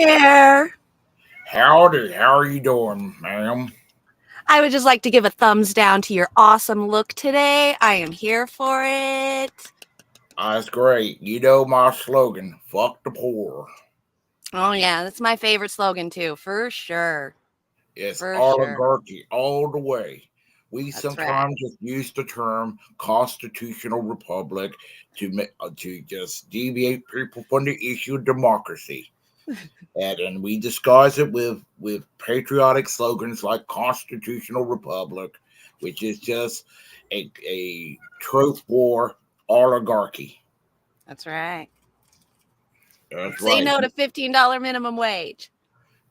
there. Howdy, how are you doing, ma'am? I would just like to give a thumbs down to your awesome look today. I am here for it. That's great. You know my slogan, fuck the poor. Oh, yeah, that's my favorite slogan, too, for sure. It's For sure. oligarchy all the way. We That's right. sometimes just use the term constitutional republic to just deviate people from the issue of democracy. And we disguise it with patriotic slogans like constitutional republic, which is just a trope for oligarchy. That's right. That's Say right. no to $15 minimum wage.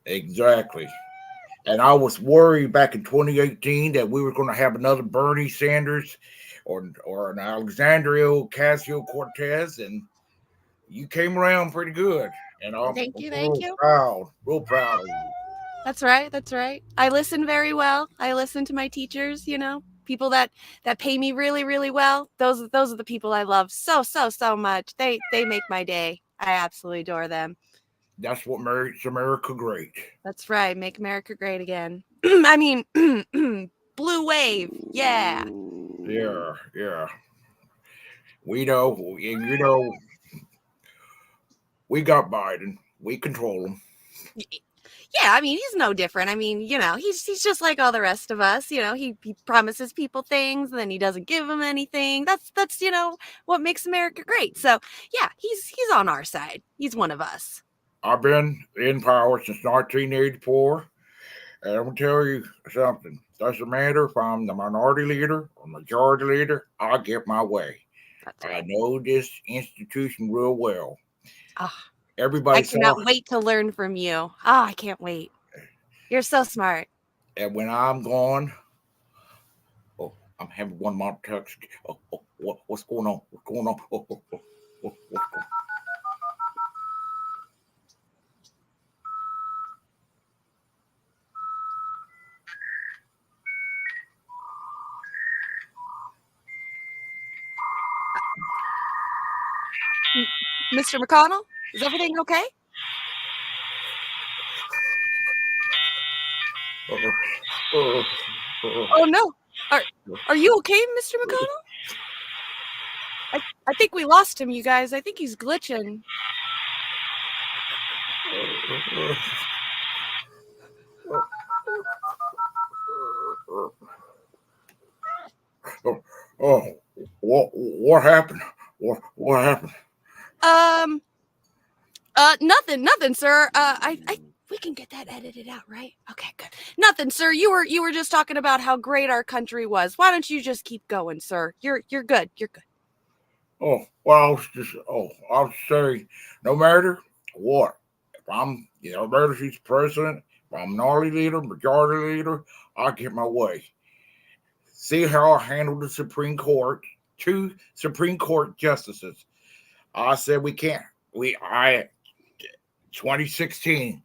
Exactly. And I was worried back in 2018 that we were going to have another Bernie Sanders or an Alexandria Ocasio Cortez, and you came around pretty good. And I'm Thank you. Thank real you. real proud of you. That's right. That's right. I listen very well. I listen to my teachers, people that pay me really, really well. Those are the people I love so much. They make my day. I absolutely adore them. That's what makes America great. That's right. Make America great again. I mean, blue wave. Yeah. Yeah, yeah. We know, and you know, we got Biden. We control him. Yeah, I mean, he's no different. I mean, he's just like all the rest of us. He promises people things and then he doesn't give them anything. That's what makes America great. So, yeah, he's on our side. He's one of us. I've been in power since 1984. And I'm gonna tell you something. Doesn't matter if I'm the minority leader or majority leader, I get my way. That's I right. know this institution real well. Oh, I Everybody saw, cannot wait to learn from you. Oh, I can't wait. You're so smart. and when I'm gone, oh, I'm having one more text. What's going on? What's going on? What's going Mr. McConnell, is everything okay? Oh no. Are you okay, Mr. McConnell? I think we lost him, you guys. I think he's glitching. oh, what happened? What happened? Um, nothing, sir. I we can get that edited out, right? Okay, good. Nothing, sir. You were just talking about how great our country was. Why don't you just keep going, sir? You're good. You're good. Oh, well, I'll say, no matter what, if I'm, no matter if he's president, if I'm minority leader, majority leader, I get my way. See how I handled the Supreme Court, two Supreme Court justices. I said we can't. 2016,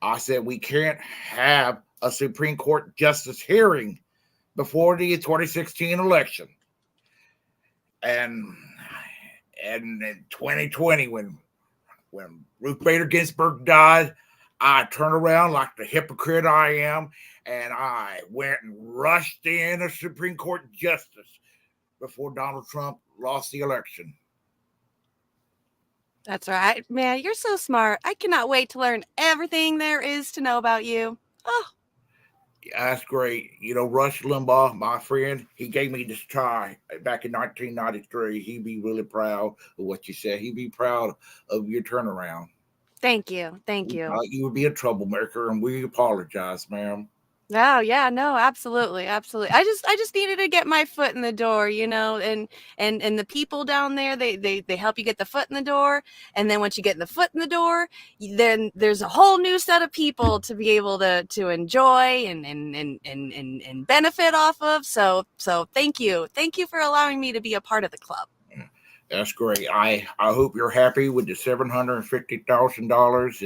I said we can't have a Supreme Court justice hearing before the 2016 election. And and in 2020, when Ruth Bader Ginsburg died, I turned around like the hypocrite I am, and I went and rushed in a Supreme Court justice before Donald Trump lost the election. That's right, man. You're so smart. I cannot wait to learn everything there is to know about you. Oh, That's great. You know, Rush Limbaugh, my friend, he gave me this tie back in 1993. He'd be really proud of what you said. He'd be proud of your turnaround. thank you. Thank you. You would be a troublemaker, and we apologize, ma'am. Oh, yeah, no, absolutely, absolutely. I just needed to get my foot in the door, and the people down there, they help you get the foot in the door, and then once you get the foot in the door, then there's a whole new set of people to be able to enjoy and benefit off of. So thank you for allowing me to be a part of the club. That's great. I hope you're happy with the $750,000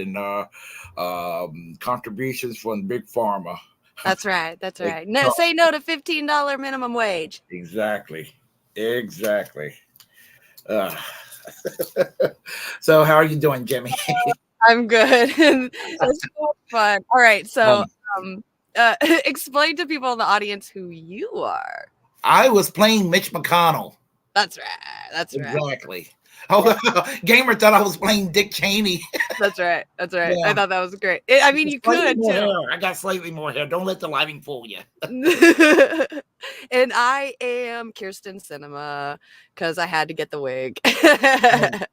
in contributions from Big Pharma. That's right. That's right. No, say no to $15 minimum wage. Exactly. Exactly. Uh, so, how are you doing, Jimmy? I'm good. It's so fun. All right, so Um, um, explain to people in the audience who you are. I was playing Mitch McConnell. That's right. That's right. Exactly. Oh, Yeah, Gamer thought I was playing Dick Cheney. that's right. That's right. I Yeah. thought that was great. I mean, you Slightly could more too. hair. I got slightly more hair. Don't let the lighting fool you. And I am Kirsten Cinema because I had to get the wig. Yeah.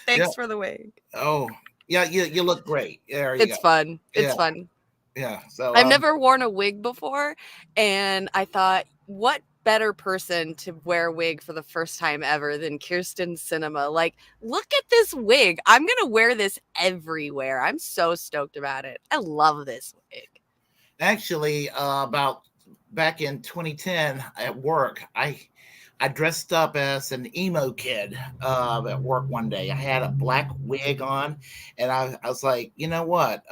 Thanks for the wig. Oh, yeah. You look great. There you go. It's fun. Yeah. It's fun. Yeah. So I've never worn a wig before, and I thought, what better person to wear a wig for the first time ever than Kirsten Cinema? Like, look at this wig. I'm gonna wear this everywhere. I'm so stoked about it. I love this wig. actually about back in 2010 at work, I dressed up as an emo kid at work one day. I had a black wig on, and I was like, you know what?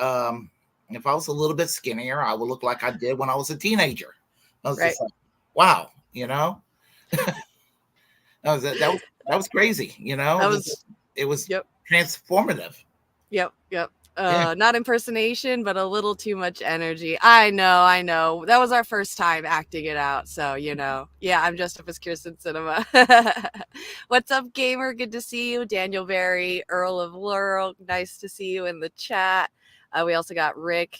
If I was a little bit skinnier, I would look like I did when I was a teenager. I was Right. just like, wow, you know, that was crazy. You know, That was it was yep. transformative. Yep. Yeah. Not impersonation, but a little too much energy. I know. That was our first time acting it out. So, yeah, I'm dressed up as Kirsten Cinema. What's up, gamer? Good to see you. Daniel Berry, Earl of Laurel. Nice to see you in the chat. We also got Rick.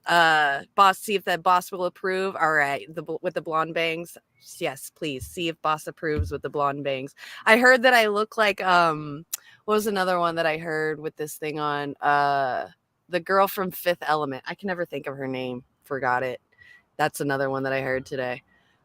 Boss, see if that boss will approve. All right. With the blonde bangs. Yes, please see if boss approves with the blonde bangs. I heard that I look like, what was another one that I heard with this thing on? The girl from Fifth Element. I can never think of her name. Forgot it. That's another one that I heard today.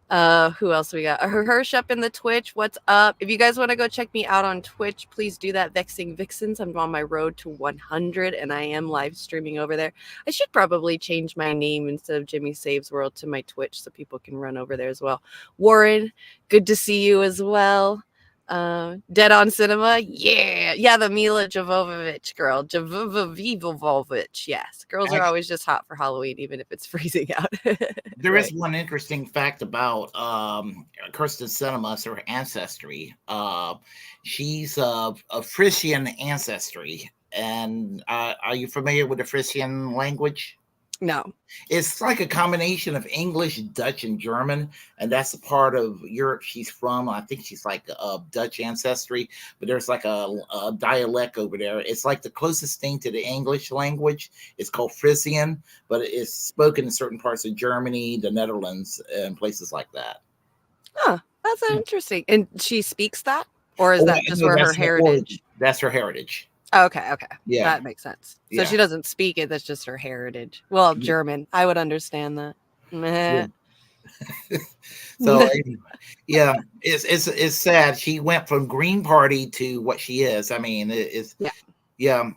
Who else we got? Hirsch up in the Twitch. What's up? If you guys want to go check me out on Twitch, please do that. Vexing Vixens. I'm on my road to 100, and I am live streaming over there. I should probably change my name instead of Jimmy Saves World to my Twitch so people can run over there as well. Warren, good to see you as well. Dead on Cinema, yeah, the Mila Jovovich girl, Jovovich, yes. Girls are always just hot for Halloween, even if it's freezing out. There Right. is one interesting fact about Kirsten Cinema, her ancestry. She's of Frisian ancestry. And are you familiar with the Frisian language? No. It's like a combination of English, Dutch, and German, and that's the part of Europe she's from. I think she's like of Dutch ancestry, but there's like a dialect over there. It's like the closest thing to the English language. It's called Frisian, but it's spoken in certain parts of Germany, the Netherlands, and places like that. Huh, that's interesting. And she speaks that? Or is Oh, that just no, where her that's her origin. heritage? That's her heritage. Okay. Yeah, That makes sense. So yeah. she doesn't speak it, that's just her heritage. Well, German. I would understand that. Yeah. Meh. So anyway, yeah, it's sad. She went from Green Party to what she is. I mean, it's Yeah. yeah.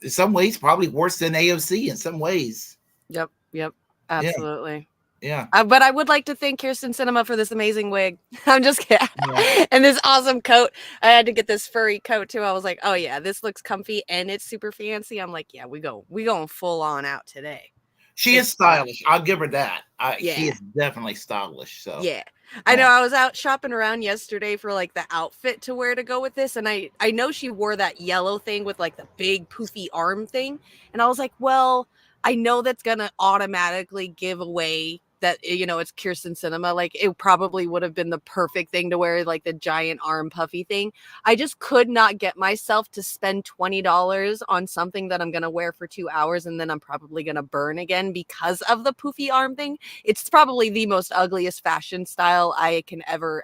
In some ways, probably worse than AOC. In some ways, Yep. yeah, Absolutely. yeah. But I would like to thank Kirsten Cinema for this amazing wig. I'm just kidding. Yeah. And this awesome coat. I had to get this furry coat too. I was like, oh yeah, this looks comfy and it's super fancy. I'm like, yeah, we going full on out today. She is stylish. I'll give her that. She Yeah. is definitely stylish. So Yeah. I know I was out shopping around yesterday for like the outfit to wear to go with this. And I know she wore that yellow thing with like the big poofy arm thing. And I was like, well, I know that's going to automatically give away that, it's Kirsten Cinema. Like it probably would have been the perfect thing to wear, like the giant arm puffy thing. I just could not get myself to spend $20 on something that I'm going to wear for 2 hours and then I'm probably going to burn again because of the poofy arm thing. It's probably the most ugliest fashion style I can ever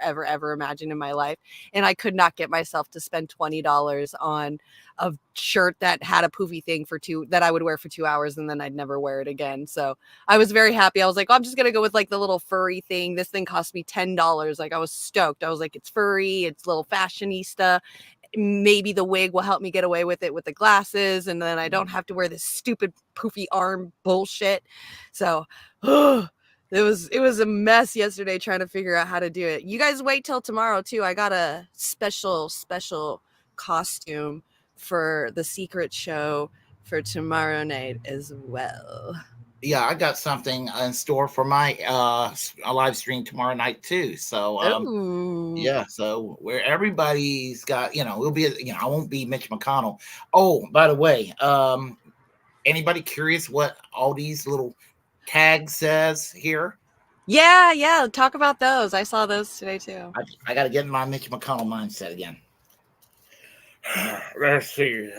imagine in my life. And I could not get myself to spend $20 on a shirt that had a poofy thing that I would wear for 2 hours and then I'd never wear it again. So I was very happy. I was like, oh, I'm just going to go with like the little furry thing. This thing cost me $10. Like I was stoked. I was like, it's furry. It's a little fashionista. Maybe the wig will help me get away with it with the glasses. And then I don't have to wear this stupid poofy arm bullshit. So, it was a mess yesterday trying to figure out how to do it. You guys wait till tomorrow too. I got a special costume for the secret show for tomorrow night as well. yeah, I got something in store for my a live stream tomorrow night too. So Ooh. yeah, so where everybody's got, we'll be, I won't be Mitch McConnell. Oh, by the way, anybody curious what all these little tags says here? Yeah. Talk about those. I saw those today too. I got to get in my Mitch McConnell mindset again. Let's see.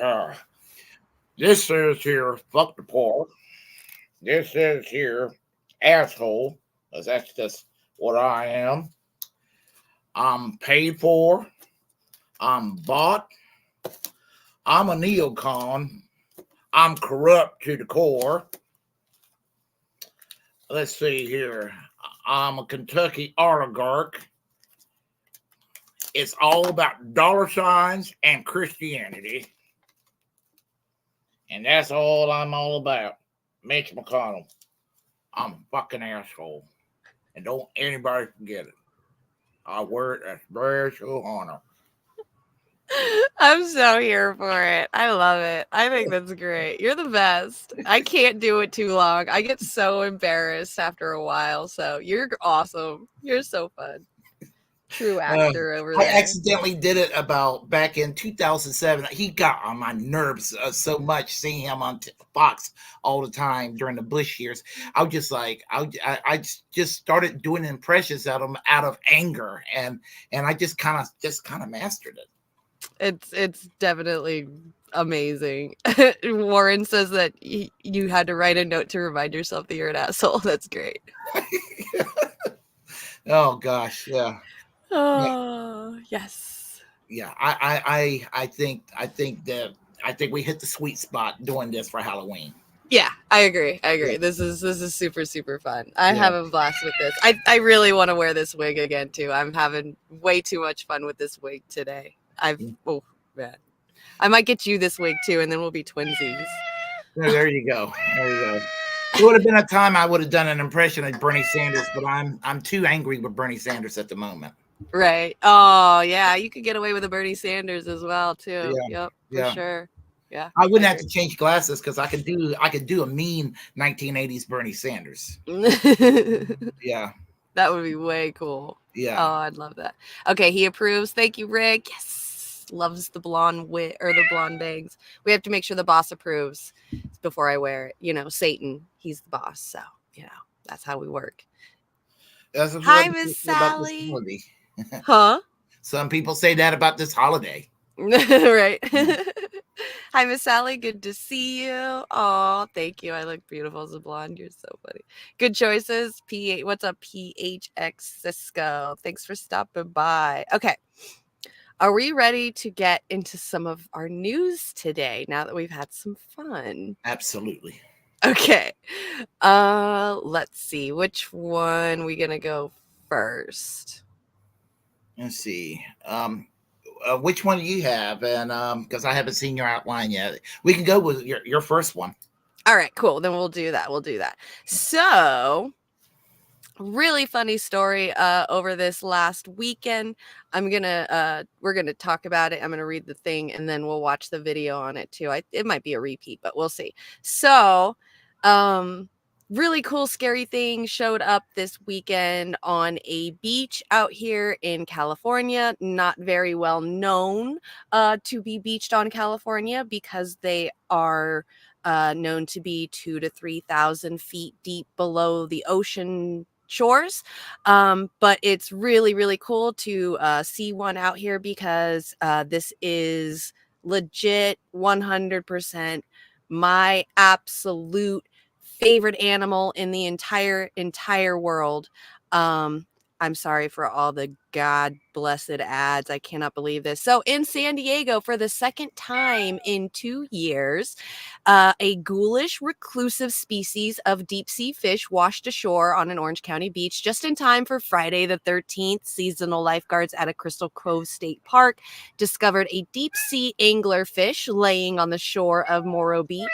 This says here, fuck the poor. This says here, asshole. 'Cause that's just what I am. I'm paid for. I'm bought. I'm a neocon. I'm corrupt to the core. Let's see here. I'm a Kentucky oligarch. It's all about dollar signs and Christianity. And that's all I'm all about. Mitch McConnell. I'm a fucking asshole. And don't anybody forget it. I wear it as special honor. I'm so here for it. I love it. I think that's great. You're the best. I can't do it too long. I get so embarrassed after a while. So you're awesome. You're so fun. True actor over I there. accidentally did it about back in 2007. He got on my nerves so much seeing him on Fox all the time during the Bush years. I was just like, I just started doing impressions out of him out of anger, and I just kind of mastered it. It's definitely amazing. Warren says that you had to write a note to remind yourself that you're an asshole. That's great. Oh gosh, yeah. Oh yes. Yeah, I think that I think we hit the sweet spot doing this for Halloween. Yeah, I agree. Yeah. This is super fun. I Yeah. have a blast with this. I really want to wear this wig again too. I'm having way too much fun with this wig today. Oh man. I might get you this wig too, and then we'll be twinsies. There you go. There you go. It would have been a time I would have done an impression of Bernie Sanders, but I'm too angry with Bernie Sanders at the moment. Right. Oh yeah, you could get away with a Bernie Sanders as well too. Yeah. Yep, for Yeah. sure. Yeah. I wouldn't have to change glasses because I could do a mean 1980s Bernie Sanders. Yeah. That would be way cool. Yeah. Oh, I'd love that. Okay, he approves. Thank you, Rick. Yes. Loves the blonde wig or the blonde bangs. We have to make sure the boss approves before I wear it. You know, Satan, he's the boss. So, that's how we work. Hi, Miss Sally. Huh? Some people say that about this holiday. Right. Hi, Miss Sally. Good to see you. Oh, thank you. I look beautiful as a blonde. You're so funny. Good choices. What's up, PHX Cisco? Thanks for stopping by. Okay. Are we ready to get into some of our news today now that we've had some fun? Absolutely. Okay. Let's see. Which one we gonna go first? Let's see. Which one do you have? And because I haven't seen your outline yet, we can go with your first one. All right, cool. Then we'll do that. So, really funny story over this last weekend. We're gonna talk about it. I'm gonna read the thing and then we'll watch the video on it too. It might be a repeat, but we'll see. So, really cool, scary thing showed up this weekend on a beach out here in California. Not very well known to be beached on California because they are known to be 2,000 to 3,000 feet deep below the ocean shores. But it's really, really cool to see one out here because this is legit 100% my absolute favorite animal in the entire world. I'm sorry for all the God blessed ads. I cannot believe this. So in San Diego, for the second time in 2 years, a ghoulish reclusive species of deep sea fish washed ashore on an Orange County beach just in time for Friday the 13th. Seasonal lifeguards at a Crystal Cove State Park discovered a deep sea anglerfish laying on the shore of Morro Beach.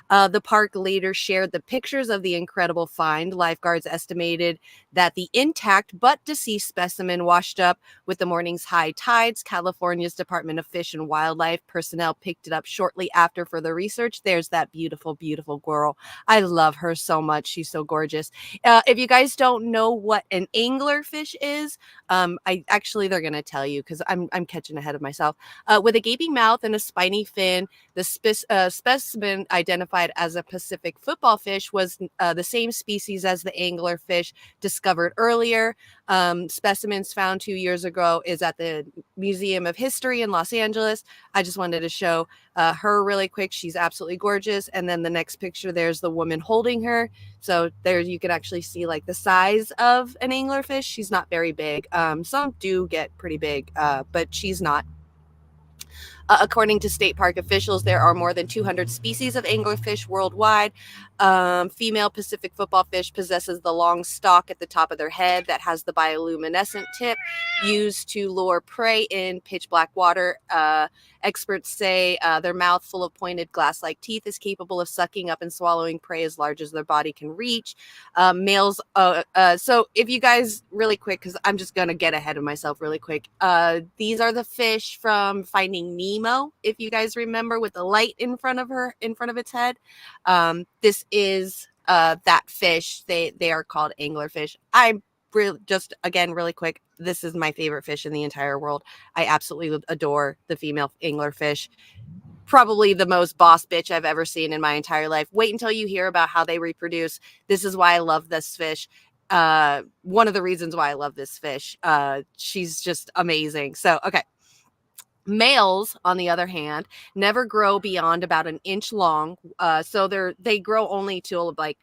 The park later shared the pictures of the incredible find. Lifeguards estimated that the intact but deceased specimen washed up with the morning's high tides. California's Department of Fish and Wildlife personnel picked it up shortly after for the research. There's that beautiful, beautiful girl. I love her so much. She's so gorgeous. If you guys don't know what an anglerfish is, they're gonna tell you because I'm catching ahead of myself. With a gaping mouth and a spiny fin, the specimen identified as a Pacific football fish was the same species as the anglerfish discovered earlier. Specimens found 2 years ago is at the Museum of History in Los Angeles. I just wanted to show her really quick. She's absolutely gorgeous. And then the next picture, there's the woman holding her. So there you can actually see like the size of an anglerfish. She's not very big. Some do get pretty big, but she's not. According to state park officials, there are more than 200 species of anglerfish worldwide. Female Pacific football fish possesses the long stalk at the top of their head that has the bioluminescent tip used to lure prey in pitch black water. Experts say their mouth, full of pointed glass-like teeth, is capable of sucking up and swallowing prey as large as their body can reach. Males. So if you guys, really quick, because I'm just gonna get ahead of myself really quick. These are the fish from Finding Nemo, if you guys remember, with the light in front of its head. This is that fish. They are called anglerfish. I'm really quick, this is my favorite fish in the entire world. I absolutely adore the female anglerfish. Probably the most boss bitch I've ever seen in my entire life. Wait until you hear about how they reproduce. This is why I love this fish. One of the reasons why I love this fish. She's just amazing. So, okay. Males, on the other hand, never grow beyond about an inch long. So they grow only till like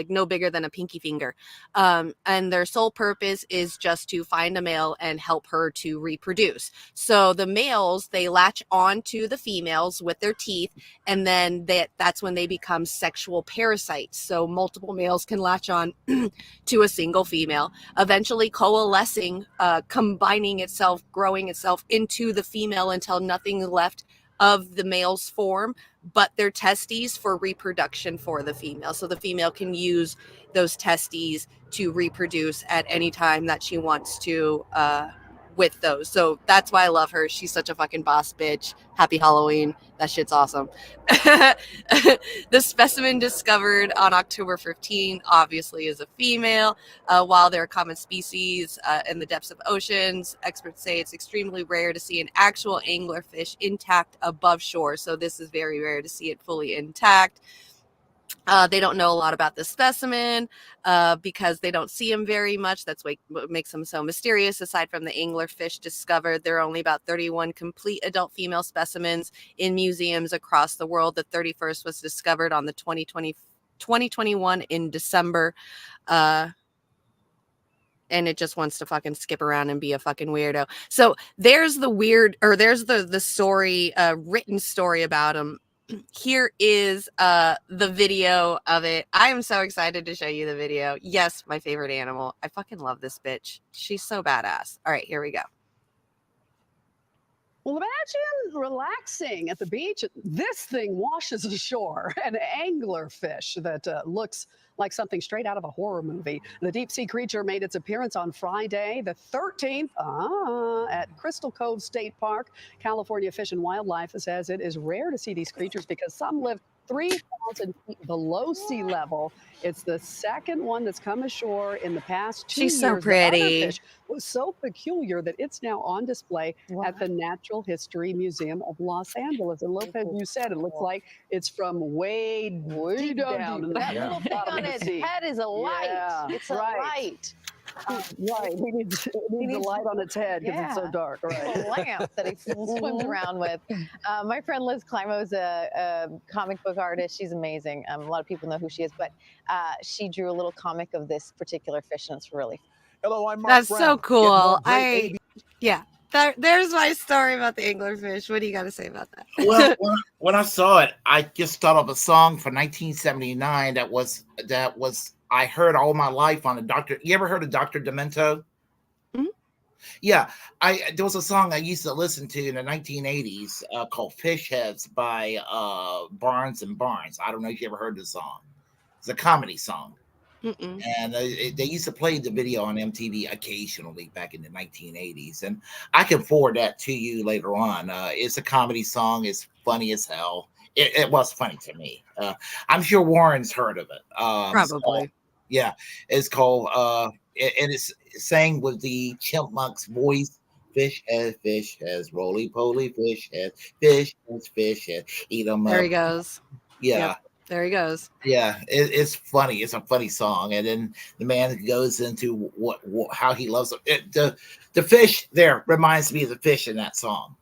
no bigger than a pinky finger. And their sole purpose is just to find a male and help her to reproduce. So the males, they latch on to the females with their teeth, and then that's when they become sexual parasites. So multiple males can latch on to a single female, eventually coalescing, combining itself, growing itself into the female until nothing left of the male's form but their testes for reproduction for the female. So the female can use those testes to reproduce at any time that she wants to with those. So that's why I love her. She's such a fucking boss bitch. Happy Halloween. That shit's awesome. The specimen discovered on October 15 obviously is a female. While they're a common species in the depths of oceans, experts say it's extremely rare to see an actual anglerfish intact above shore. So this is very rare to see it fully intact. They don't know a lot about the specimen because they don't see them very much. That's what makes them so mysterious. Aside from the anglerfish discovered, there are only about 31 complete adult female specimens in museums across the world. The 31st was discovered on the 2021 in December. And it just wants to fucking skip around and be a fucking weirdo. So there's the story, written story about him. Here is the video of it. I am so excited to show you the video. Yes, my favorite animal. I fucking love this bitch. She's so badass. All right, here we go. Well, imagine relaxing at the beach. This thing washes ashore, an anglerfish that looks like something straight out of a horror movie. The deep sea creature made its appearance on Friday, the 13th, at Crystal Cove State Park. California Fish and Wildlife says it is rare to see these creatures because some live 3,000 feet below sea level. It's the second one that's come ashore in the past 2 years. She's so pretty. The other fish was so peculiar that it's now on display at the Natural History Museum of Los Angeles. And Lopez, you said it looks like it's from way down in that the little thing on its head is a light. Yeah, it's a light. Right, he needs a light on its head because it's so dark. Right, a lamp that he swims around with. My friend Liz Climo is a comic book artist. She's amazing. A lot of people know who she is, but she drew a little comic of this particular fish, and it's really. Hello, I'm Mark That's Brown. so cool. There's my story about the anglerfish. What do you got to say about that? Well, when I saw it, I just thought of a song from 1979 that was I heard all my life on a Doctor. You ever heard of Dr. Demento? Mm-hmm. Yeah, there was a song I used to listen to in the 1980s called "Fish Heads" by Barnes and Barnes. I don't know if you ever heard this song. It's a comedy song. Mm-mm. And they used to play the video on MTV occasionally back in the 1980s. And I can forward that to you later on. It's a comedy song. It's funny as hell. It was funny to me. I'm sure Warren's heard of it. Probably. Yeah, it's called, and it's sang with the Chipmunks voice. Fish has, roly poly, fish head, eat them There up. he goes. Yeah. Yep. There he goes. Yeah, it's funny. It's a funny song, and then the man goes into what how he loves it. The fish there reminds me of the fish in that song.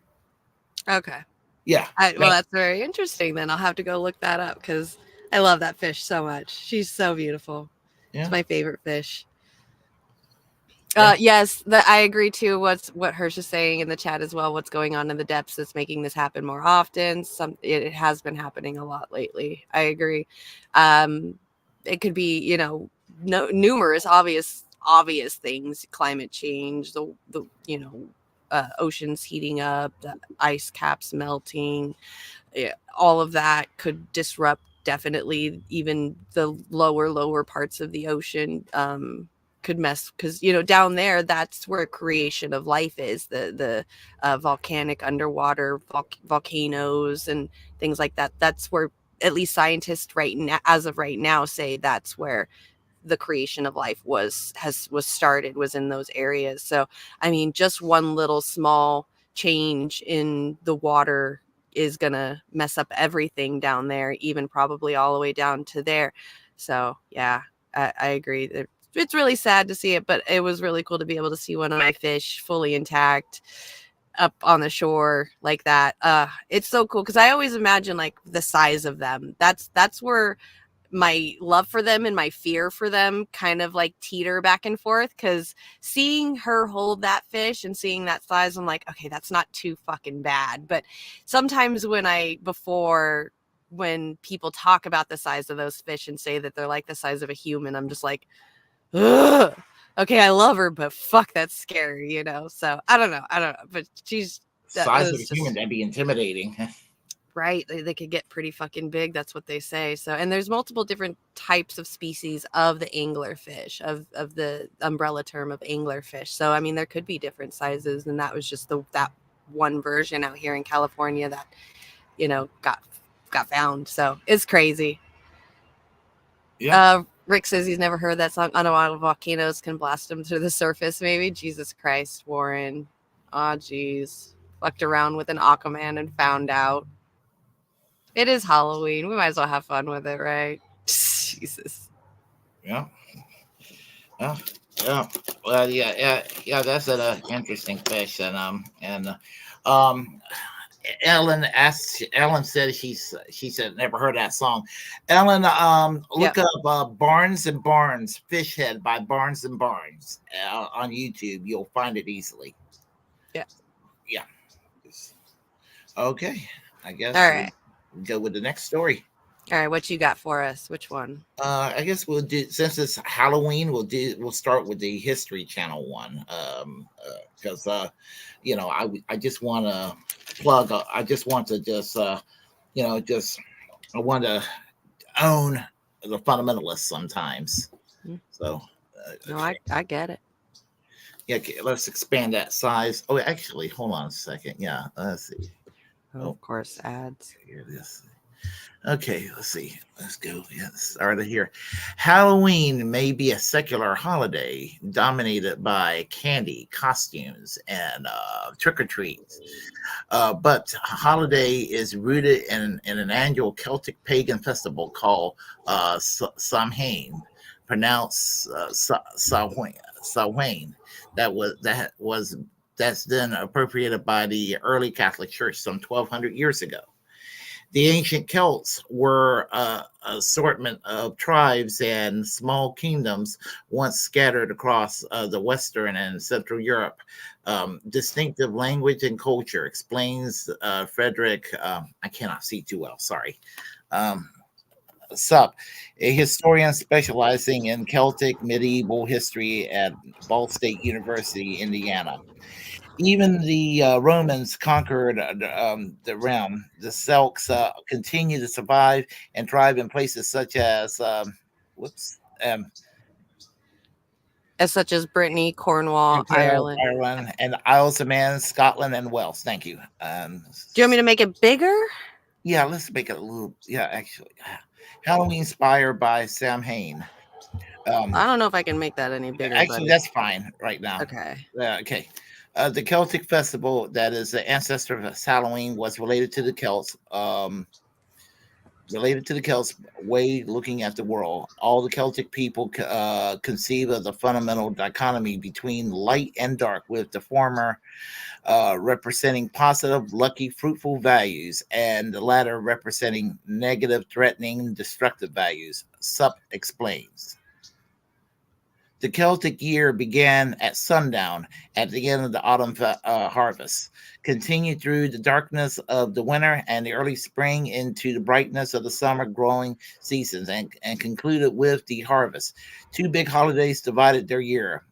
Okay. Yeah, Well, that's very interesting. Then I'll have to go look that up because I love that fish so much. She's so beautiful. yeah. It's my favorite fish. Yeah. Yes, I agree too. What Hirsch is saying in the chat as well. What's going on in the depths that's making this happen more often? It has been happening a lot lately. I agree. It could be, numerous obvious things: climate change, the oceans heating up, the ice caps melting. All of that could disrupt definitely even the lower parts of the ocean. Could mess because down there that's where creation of life is, the volcanic underwater volcanoes and things like that. That's where at least scientists right now, as of right now, say that's where the creation of life was started, was in those areas. So I mean, just one little small change in the water is gonna mess up everything down there, even probably all the way down to there. So yeah, I agree. It's really sad to see it, but it was really cool to be able to see one of my fish fully intact up on the shore like that. It's so cool because I always imagine like the size of them. That's where my love for them and my fear for them kind of like teeter back and forth, because seeing her hold that fish and seeing that size, I'm like, okay, that's not too fucking bad. But sometimes when people talk about the size of those fish and say that they're like the size of a human, I'm just like, ugh. Okay, I love her, but fuck, that's scary, So I don't know, but she's Size of a human, that'd be intimidating. right. They could get pretty fucking big. That's what they say. So, and there's multiple different types of species of the anglerfish, of the umbrella term of anglerfish. So, I mean, there could be different sizes, and that was just that one version out here in California that got found. So it's crazy. Yeah. Rick says he's never heard that song. Underwater volcanoes can blast them to the surface. Maybe. Jesus Christ, Warren. Oh, geez. Fucked around with an Aquaman and found out. It is Halloween. We might as well have fun with it, right? Jesus. Yeah. Yeah. Yeah. Well, yeah. That's an interesting fish, and Ellen said she said never heard that song. Ellen, look up Barnes and Barnes Fish Head by Barnes and Barnes on YouTube. You'll find it easily. Yeah. Okay, I guess. All right. We'll go with the next story. All right, what you got for us? Which one? I guess we'll do, since it's Halloween, we'll start with the History Channel one. Because I just want to plug. I just want to I want to own the fundamentalists sometimes. So. No, I get it. Yeah, okay, let's expand that size. Oh, actually, hold on a second. Yeah, let's see. Of course, ads. Here this. Okay, let's see. Let's go. Yeah, started here. Halloween may be a secular holiday dominated by candy, costumes, and trick or treats. But holiday is rooted in an annual Celtic pagan festival called Samhain, pronounced Samhain. That's then appropriated by the early Catholic Church some 1,200 years ago. The ancient Celts were an assortment of tribes and small kingdoms once scattered across the Western and Central Europe. Distinctive language and culture, explains Frederick. I cannot see too well, sorry. Sup, a historian specializing in Celtic medieval history at Ball State University, Indiana. Even the Romans conquered the realm. The Celts continue to survive and thrive in places such as as such as Brittany, Cornwall, UK, Ireland. Ireland, and Isles of Man, Scotland, and Wales. Thank you. Do you want me to make it bigger? Yeah, let's make it a little. Yeah, actually, Halloween inspired by Sam Hain. I don't know if I can make that any bigger, Actually, buddy. that's fine right now. Okay. Okay. The Celtic festival, that is the ancestor of Halloween, was related to the Celts. Related to the Celts way looking at the world. All the Celtic people conceive of the fundamental dichotomy between light and dark, with the former representing positive, lucky, fruitful values, and the latter representing negative, threatening, destructive values. Sup explains. The Celtic year began at sundown at the end of the autumn harvest, continued through the darkness of the winter and the early spring into the brightness of the summer growing seasons, and concluded with the harvest. Two big holidays divided their year.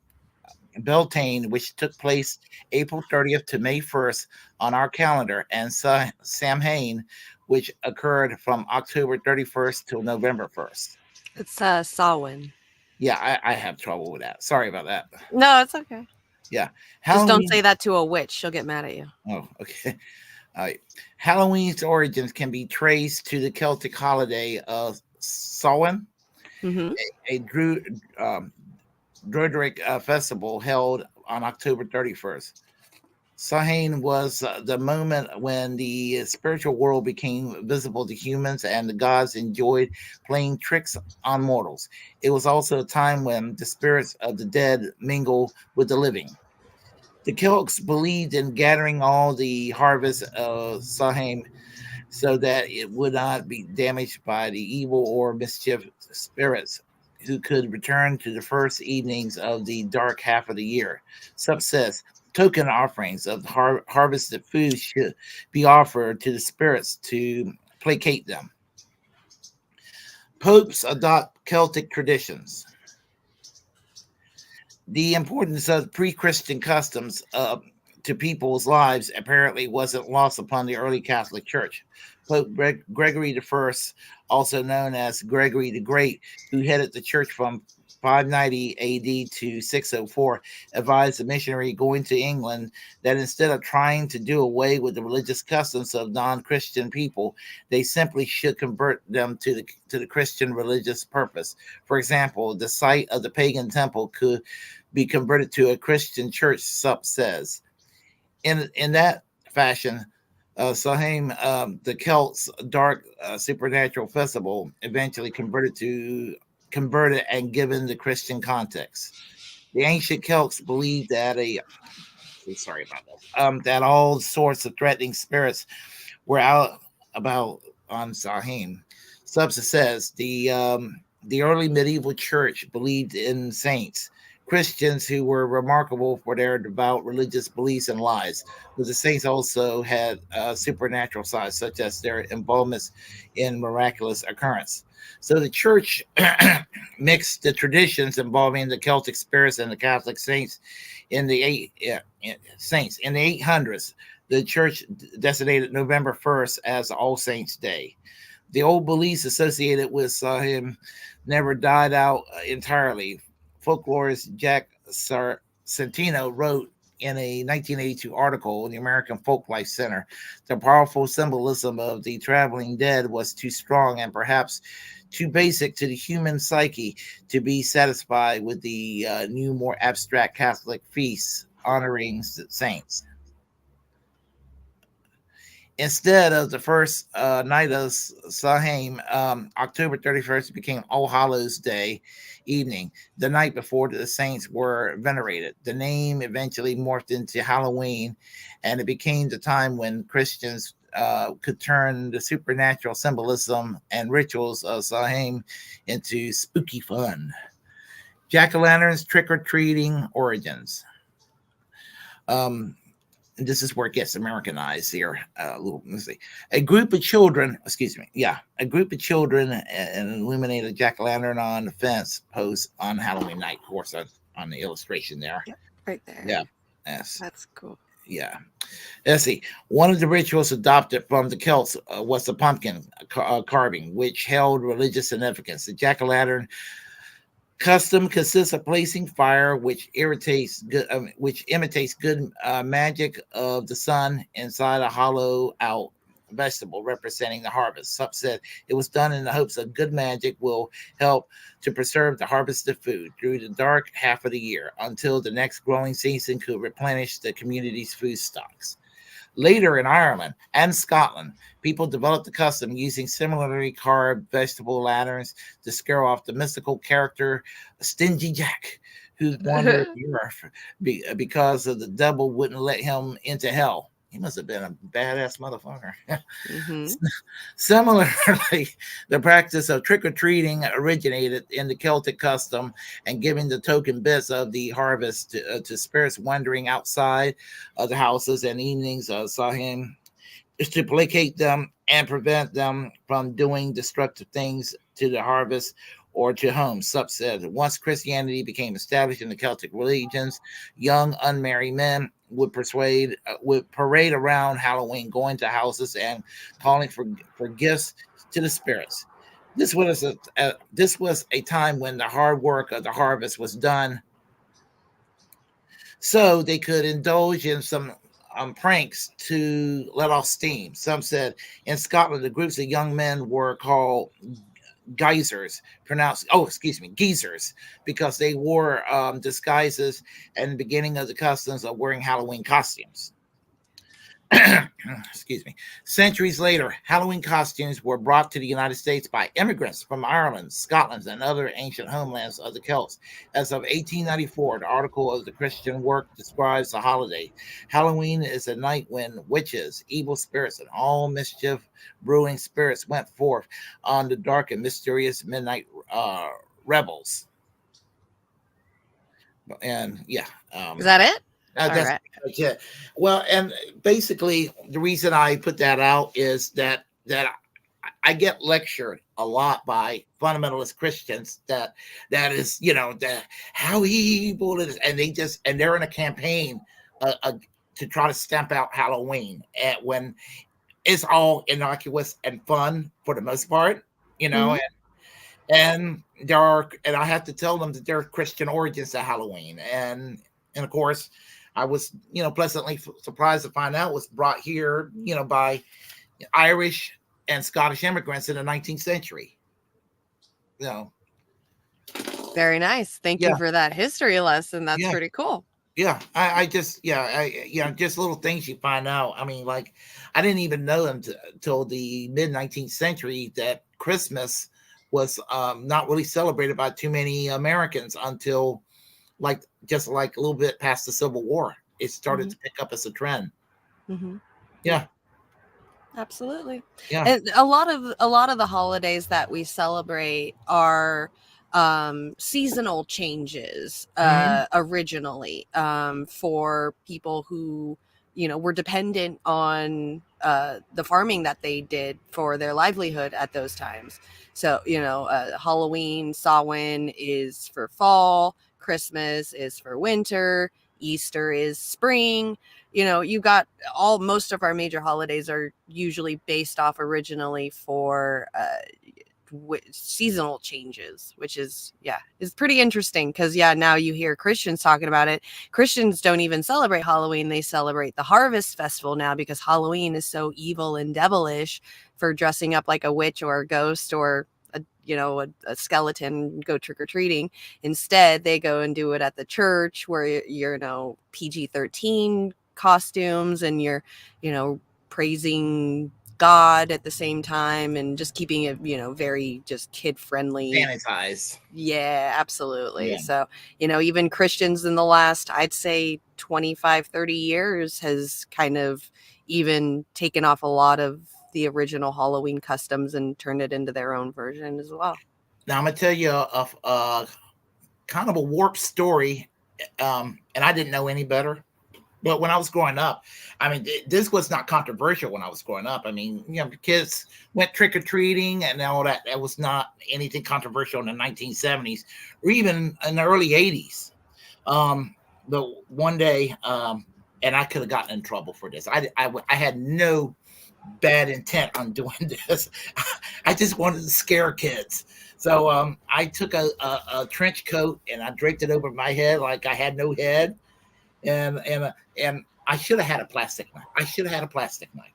Beltane, which took place April 30th to May 1st on our calendar, and Samhain, which occurred from October 31st till November 1st. It's Samhain. Yeah, I have trouble with that. Sorry about that. No, it's okay. Yeah. Just don't Halloween. say that to a witch. She'll get mad at you. Oh, okay. Halloween's origins can be traced to the Celtic holiday of Samhain, a Druidic festival held on October 31st. Samhain was the moment when the spiritual world became visible to humans and the gods enjoyed playing tricks on mortals. It was also a time when the spirits of the dead mingle with the living. The Celts believed in gathering all the harvest of Samhain so that it would not be damaged by the evil or mischief spirits who could return to the first evenings of the dark half of the year. Sup says, token offerings of harvested food should be offered to the spirits to placate them. Popes adopt Celtic traditions. The importance of pre-Christian customs to people's lives apparently wasn't lost upon the early Catholic Church. Pope Gregory I, also known as Gregory the Great, who headed the church from 590 AD to 604, advised a missionary going to England that instead of trying to do away with the religious customs of non-Christian people, they simply should convert them to the Christian religious purpose. For example, the site of the pagan temple could be converted to a Christian church, Sup says. In that fashion, Samhain, the Celts' dark supernatural festival, eventually converted and given the Christian context. The ancient Celts believed that that all sorts of threatening spirits were out about on Samhain. Substance says the early medieval church believed in saints, Christians who were remarkable for their devout religious beliefs and lives, but the saints also had supernatural sides, such as their involvements in miraculous occurrence. So the church mixed the traditions involving the Celtic spirits and the Catholic saints in the 800s. The church designated November 1st as All Saints' Day. The old beliefs associated with him never died out entirely. Folklorist Jack Santino wrote in a 1982 article in the American Folklife Center, the powerful symbolism of the traveling dead was too strong and perhaps too basic to the human psyche to be satisfied with the new, more abstract Catholic feasts honoring saints. Instead of the first night of Samhain, October 31st became All Hallows Day evening, the night before the saints were venerated. The name eventually morphed into Halloween, and it became the time when Christians could turn the supernatural symbolism and rituals of Samhain into spooky fun. Jack-o'-lanterns, trick-or-treating origins. This is where it gets Americanized here. Let's see. A group of children and illuminate a jack-o'-lantern on the fence post on Halloween night. Of course, on the illustration there. Yep, right there. Yeah. Yes. That's cool. Yeah. Let's see. One of the rituals adopted from the Celts was the pumpkin carving, which held religious significance. The jack-o'-lantern Custom consists of placing fire, which imitates good magic of the sun inside a hollow out vegetable representing the harvest. Some said it was done in the hopes of good magic will help to preserve the harvested food through the dark half of the year until the next growing season could replenish the community's food stocks. Later in Ireland and Scotland, people developed the custom using similarly carved vegetable lanterns to scare off the mystical character Stingy Jack, who wandered Europe because of the devil wouldn't let him into hell. He must have been a badass motherfucker. Hmm. Similarly, the practice of trick or treating originated in the Celtic custom and giving the token bits of the harvest to spirits wandering outside of the houses and evenings saw him is to placate them and prevent them from doing destructive things to the harvest or to homes. Sup said once Christianity became established in the Celtic religions, young unmarried men would parade around Halloween, going to houses and calling for gifts to the spirits. This was a time when the hard work of the harvest was done, so they could indulge in some pranks to let off steam. Some said in Scotland, the groups of young men were called geezers, because they wore disguises and the beginning of the customs of wearing Halloween costumes. Excuse me. Centuries later, Halloween costumes were brought to the United States by immigrants from Ireland, Scotland, and other ancient homelands of the Celts. As of 1894, the article of the Christian work describes the holiday. Halloween is a night when witches, evil spirits, and all mischief brewing spirits went forth on the dark and mysterious midnight revels. And yeah, Is that it? that's Right. yeah. Well, and basically the reason I put that out is that I get lectured a lot by fundamentalist Christians that is, that how evil it is, and they're in a campaign to try to stamp out Halloween when it's all innocuous and fun for the most part, Mhm. and I have to tell them that there are Christian origins to Halloween, and of course, I was pleasantly surprised to find out was brought here by Irish and Scottish immigrants in the 19th century. Very nice. Thank you Yeah, for that history lesson. That's yeah, pretty cool. yeah. I just just little things you find out. I mean, like I didn't even know until the mid 19th century that Christmas was not really celebrated by too many Americans until just like a little bit past the Civil War. It started Mhm. to pick up as a trend. Mhm. Yeah, Absolutely. yeah. And a lot of the holidays that we celebrate are seasonal changes Mhm. originally for people who were dependent on the farming that they did for their livelihood at those times. So Halloween, Samhain is for fall, Christmas is for winter, Easter is spring. You got most of our major holidays are usually based off originally for seasonal changes, which is pretty interesting because now you hear Christians talking about it. Christians don't even celebrate Halloween; they celebrate the Harvest Festival now because Halloween is so evil and devilish for dressing up like a witch or a ghost or a skeleton, go trick-or-treating. Instead they go and do it at the church where you're PG-13 costumes and you're praising God at the same time and just keeping it very just kid friendly. Sanitize. Yeah, absolutely. Yeah. So even Christians in the last, I'd say 25-30 years has kind of even taken off a lot of the original Halloween customs and turned it into their own version as well. Now I'm gonna tell you a kind of a warped story, and I didn't know any better. But when I was growing up, I mean, this was not controversial when I was growing up. I mean, kids went trick or treating and all that. That was not anything controversial in the 1970s or even in the early 80s. But one day, and I could have gotten in trouble for this. I had no bad intent on doing this. I just wanted to scare kids. So I took a trench coat and I draped it over my head like I had no head, and I should have had a plastic knife. I should have had a plastic knife.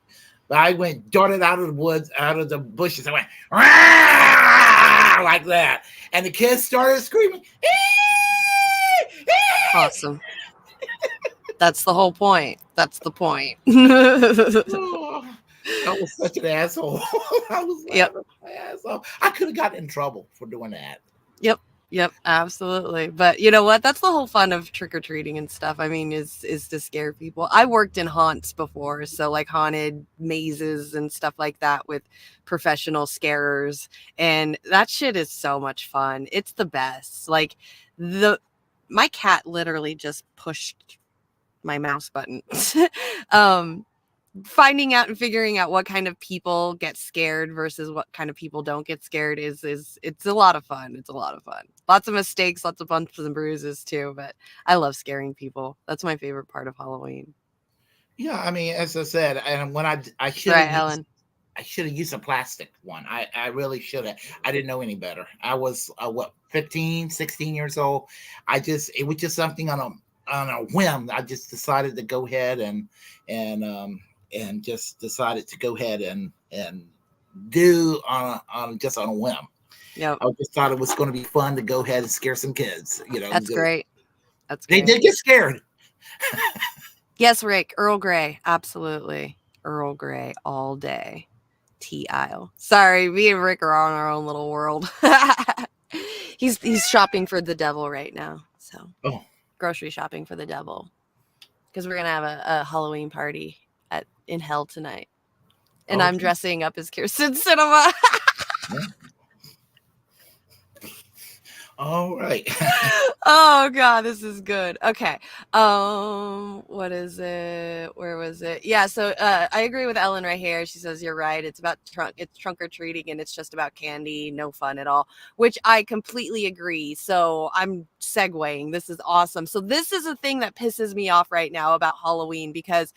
But I went darted out of the woods, out of the bushes. I went like that, and the kids started screaming. Awesome. That's the whole point. That's the point. Oh, I was such an asshole. I was Yep. an asshole. I could have gotten in trouble for doing that. Yep, absolutely. But you know what? That's the whole fun of trick-or-treating and stuff. I mean, is to scare people. I worked in haunts before, so like haunted mazes and stuff like that with professional scarers. And that shit is so much fun. It's the best. Like my cat literally just pushed my mouse button. Finding out and figuring out what kind of people get scared versus what kind of people don't get scared is it's a lot of fun. It's a lot of fun. Lots of mistakes, lots of bumps and bruises too, but I love scaring people. That's my favorite part of Halloween. Yeah, I mean, as I said, and when I should Right, have Ellen. I should have used a plastic one. I really should have. I didn't know any better. I was 15, 16 years old. It was just something on a whim. I just decided to go ahead and just decided to go ahead and do on a whim. Yep. I just thought it was going to be fun to go ahead and scare some kids. That's great. That's They great. did get scared. Yes, Rick. Earl Grey. Absolutely. Earl Grey all day. Tea aisle. Sorry, me and Rick are on our own little world. He's shopping for the devil right now. So grocery shopping for the devil. Because we're gonna have a Halloween party in hell tonight. And I'm dressing up as Kirsten Cinema. All right. Oh god, this is good. Okay. What is it? Where was it? Yeah, so I agree with Ellen right here. She says you're right. It's trunk or treating and it's just about candy, no fun at all, which I completely agree. So I'm segueing. This is awesome. So this is a thing that pisses me off right now about Halloween because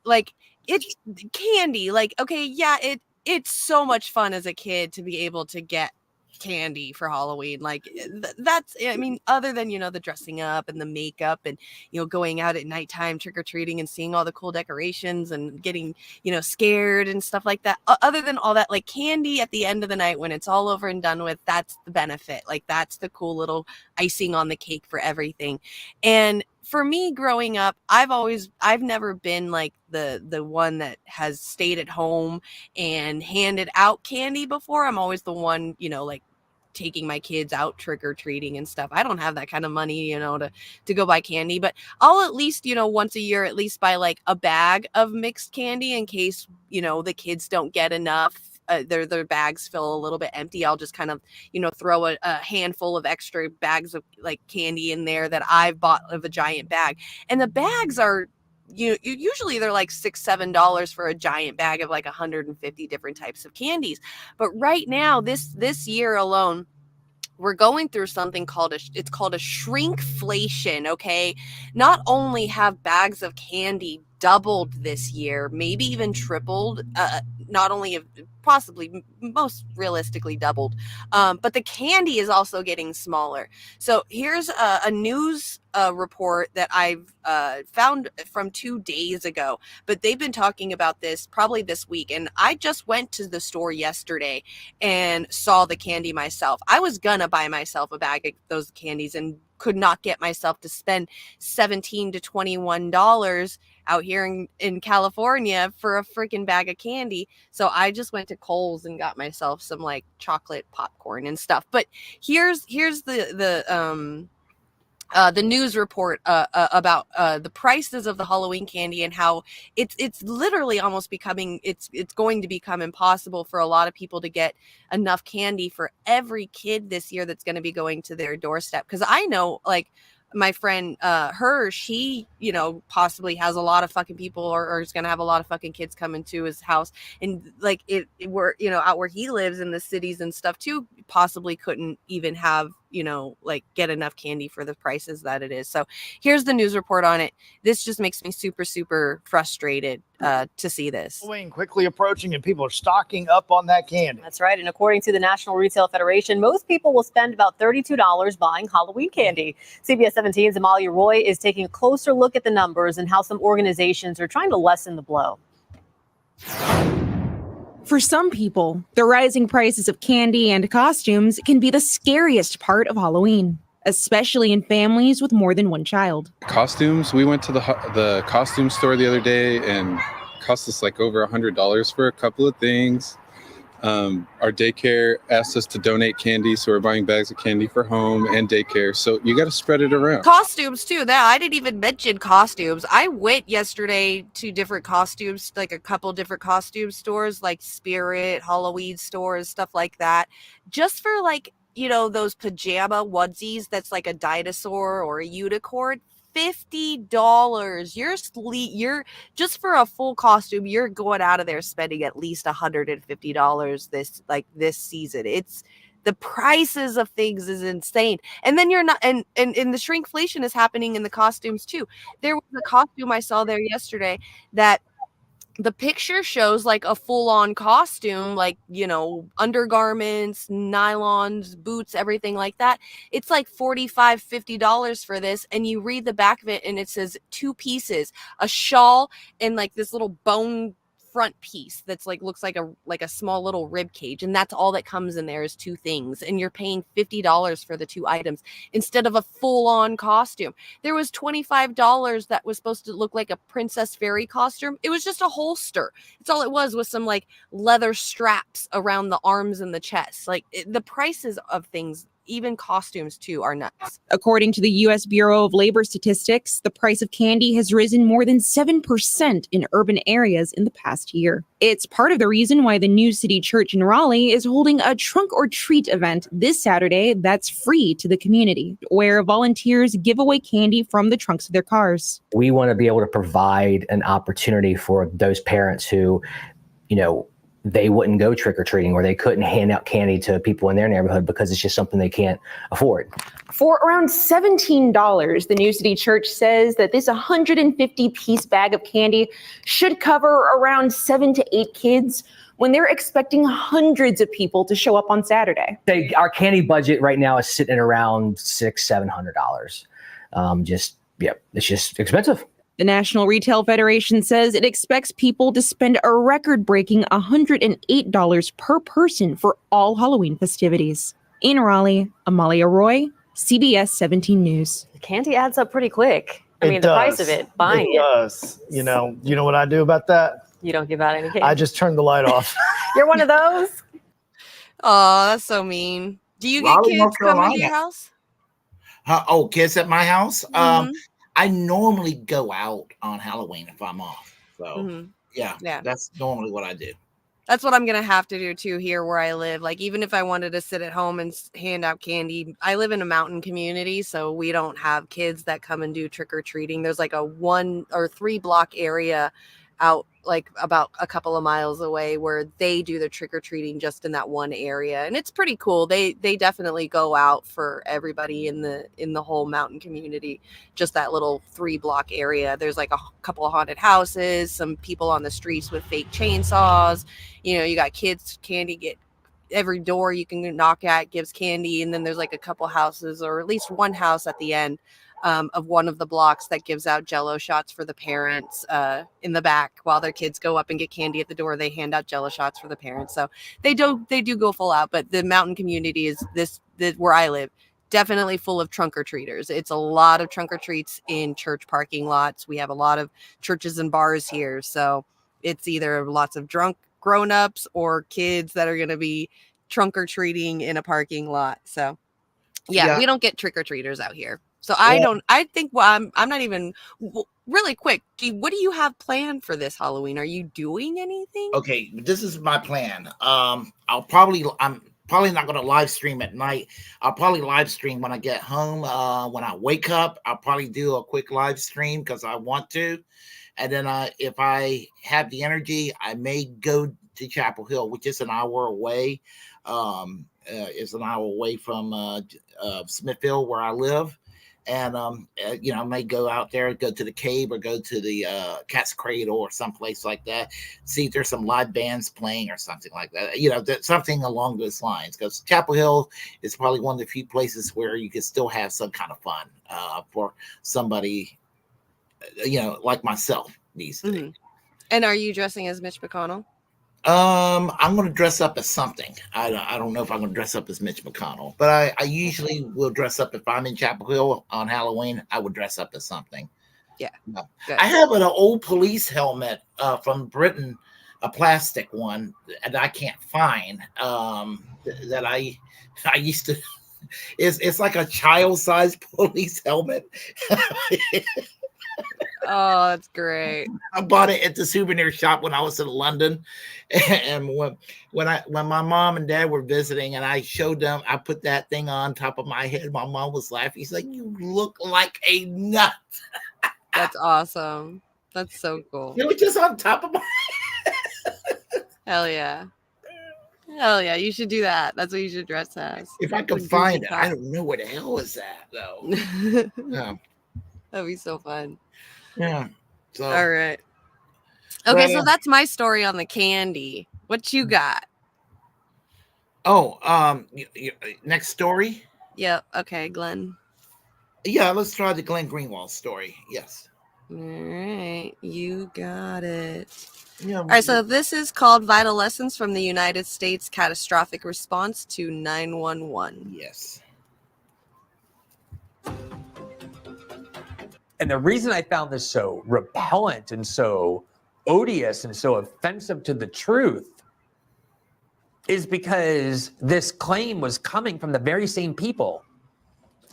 like it's candy. Like, okay, yeah, it's so much fun as a kid to be able to get candy for Halloween. Like that's, I mean, other than, the dressing up and the makeup and, going out at nighttime trick-or-treating and seeing all the cool decorations and getting, scared and stuff like that. Other than all that, like candy at the end of the night when it's all over and done with, that's the benefit. Like that's the cool little icing on the cake for everything. And for me growing up, I've never been like the one that has stayed at home and handed out candy before. I'm always the one, like taking my kids out trick-or-treating and stuff. I don't have that kind of money, to go buy candy, but I'll at least, once a year, at least buy like a bag of mixed candy in case, the kids don't get enough. Their bags feel a little bit empty. I'll just kind of, throw a handful of extra bags of like candy in there that I've bought of a giant bag. And the bags are, usually they're like $6-7 for a giant bag of like 150 different types of candies. But right now, this year alone, we're going through something called it's called a shrinkflation. Okay, not only have bags of candy doubled this year, maybe even tripled, not only possibly most realistically doubled, but the candy is also getting smaller. So here's a news report that I've found from 2 days ago, but they've been talking about this probably this week, and I just went to the store yesterday and saw the candy myself. I was gonna buy myself a bag of those candies and could not get myself to spend $17 to $21 out here in California for a freaking bag of candy. So I just went to Kohl's and got myself some like chocolate popcorn and stuff. But here's the news report about the prices of the Halloween candy and how it's literally almost becoming it's going to become impossible for a lot of people to get enough candy for every kid this year that's going to be going to their doorstep. Because I know, like, my friend, she, possibly has a lot of fucking people or is going to have a lot of fucking kids coming to his house. And like out where he lives in the cities and stuff too, possibly couldn't even have, like get enough candy for the prices that it is. So here's the news report on it. This just makes me super, super frustrated to see this. Halloween quickly approaching and people are stocking up on that candy. That's right. And according to the National Retail Federation, most people will spend about $32 buying Halloween candy. CBS 17's Amalia Roy is taking a closer look at the numbers and how some organizations are trying to lessen the blow. For some people, the rising prices of candy and costumes can be the scariest part of Halloween, especially in families with more than one child. Costumes, we went to the costume store the other day and cost us like over $100 for a couple of things. Our daycare asked us to donate candy, so we're buying bags of candy for home and daycare. So you got to spread it around. Costumes too. That I didn't even mention costumes. I went yesterday to different costumes, like a couple different costume stores, like Spirit, Halloween stores, stuff like that, just for like, those pajama onesies that's like a dinosaur or a unicorn. $50. You're just for a full costume, you're going out of there spending at least $150 this season. It's the prices of things is insane. And then you're not and the shrinkflation is happening in the costumes too. There was a costume I saw there yesterday that the picture shows like a full-on costume, like, undergarments, nylons, boots, everything like that. It's like $45-50 for this. And you read the back of it and it says 2 pieces, a shawl and like this little bone front piece that's like looks like a small little rib cage, and that's all that comes in there is 2 things, and you're paying $50 for the 2 items instead of a full-on costume. There was $25 that was supposed to look like a Princess Fairy costume. It was just a holster. It's all it was with some like leather straps around the arms and the chest. Like the prices of things, even costumes too, are nuts. According to the U.S. Bureau of Labor Statistics, the price of candy has risen more than 7% in urban areas in the past year. It's part of the reason why the New City Church in Raleigh is holding a trunk or treat event this Saturday that's free to the community, where volunteers give away candy from the trunks of their cars. We want to be able to provide an opportunity for those parents who, they wouldn't go trick-or-treating, or they couldn't hand out candy to people in their neighborhood because it's just something they can't afford. For around $17, the New City Church says that this 150-piece bag of candy should cover around 7 to 8 kids when they're expecting hundreds of people to show up on Saturday. Our candy budget right now is sitting at around $600-700. It's just expensive. The National Retail Federation says it expects people to spend a record-breaking $108 per person for all Halloween festivities. In Raleigh, Amalia Roy, CBS 17 News. The candy adds up pretty quick. The price of it, buying it. It does. You know what I do about that? You don't give out any candy. I just turn the light off. You're one of those? Oh, that's so mean. Do you get kids coming to your house? Kids at my house? Mm-hmm. I normally go out on Halloween if I'm off. So, yeah, that's normally what I do. That's what I'm going to have to do, too, here where I live. Like, even if I wanted to sit at home and hand out candy, I live in a mountain community, so we don't have kids that come and do trick-or-treating. There's like a 1 or 3 block area out, like about a couple of miles away, where they do the trick-or-treating just in that one area. And it's pretty cool. They definitely go out for everybody in the whole mountain community, just that little 3 block area. There's like a couple of haunted houses, some people on the streets with fake chainsaws. You got kids candy, get every door you can knock at gives candy. And then there's like a couple houses, or at least one house at the end of one of the blocks that gives out Jell-O shots for the parents in the back. While their kids go up and get candy at the door, they hand out Jell-O shots for the parents. So they do go full out. But the mountain community is this where I live, definitely full of trunk-or-treaters. It's a lot of trunk-or-treats in church parking lots. We have a lot of churches and bars here. So it's either lots of drunk grown-ups or kids that are going to be trunk-or-treating in a parking lot. So yeah, we don't get trick-or-treaters out here. So I think I'm not even really quick. What do you have planned for this Halloween? Are you doing anything? Okay, this is my plan. I'm probably not going to live stream at night. I'll probably live stream when I get home. When I wake up, I'll probably do a quick live stream because I want to. And then if I have the energy, I may go to Chapel Hill, which is an hour away. is an hour away from Smithfield, where I live. And I may go out there, go to the cave, or go to the Cat's Cradle or someplace like that, see if there's some live bands playing or something like that. Something along those lines. Because Chapel Hill is probably one of the few places where you can still have some kind of fun for somebody, like myself these days. Mm-hmm. And are you dressing as Mitch McConnell? I'm going to dress up as something. I don't know if I'm going to dress up as Mitch McConnell, but I usually will dress up if I'm in Chapel Hill on Halloween. I would dress up as something. Yeah. No. Good. I have an old police helmet from Britain, a plastic one that I can't find. That I used to. It's like a child-sized police helmet. Oh, that's great. I bought it at the souvenir shop when I was in London, and when my mom and dad were visiting, and I showed them, I put that thing on top of my head. My mom was laughing. She's like, "You look like a nut." That's awesome. That's so cool. It was just on top of my. Hell yeah. Hell yeah. You should do that. That's what you should dress as. If I could find it, I don't know where the hell is that though. Yeah. That'd be so fun. Yeah. So all right. Okay, so Well, that's my story on the candy. What you got? next story. Yeah. Okay, Glenn. Yeah, let's try the Glenn Greenwald story. Yes. All right, you got it. Yeah. All right, so this is called Vital Lessons from the United States Catastrophic Response to 911. Yes. And the reason I found this so repellent and so odious and so offensive to the truth is because this claim was coming from the very same people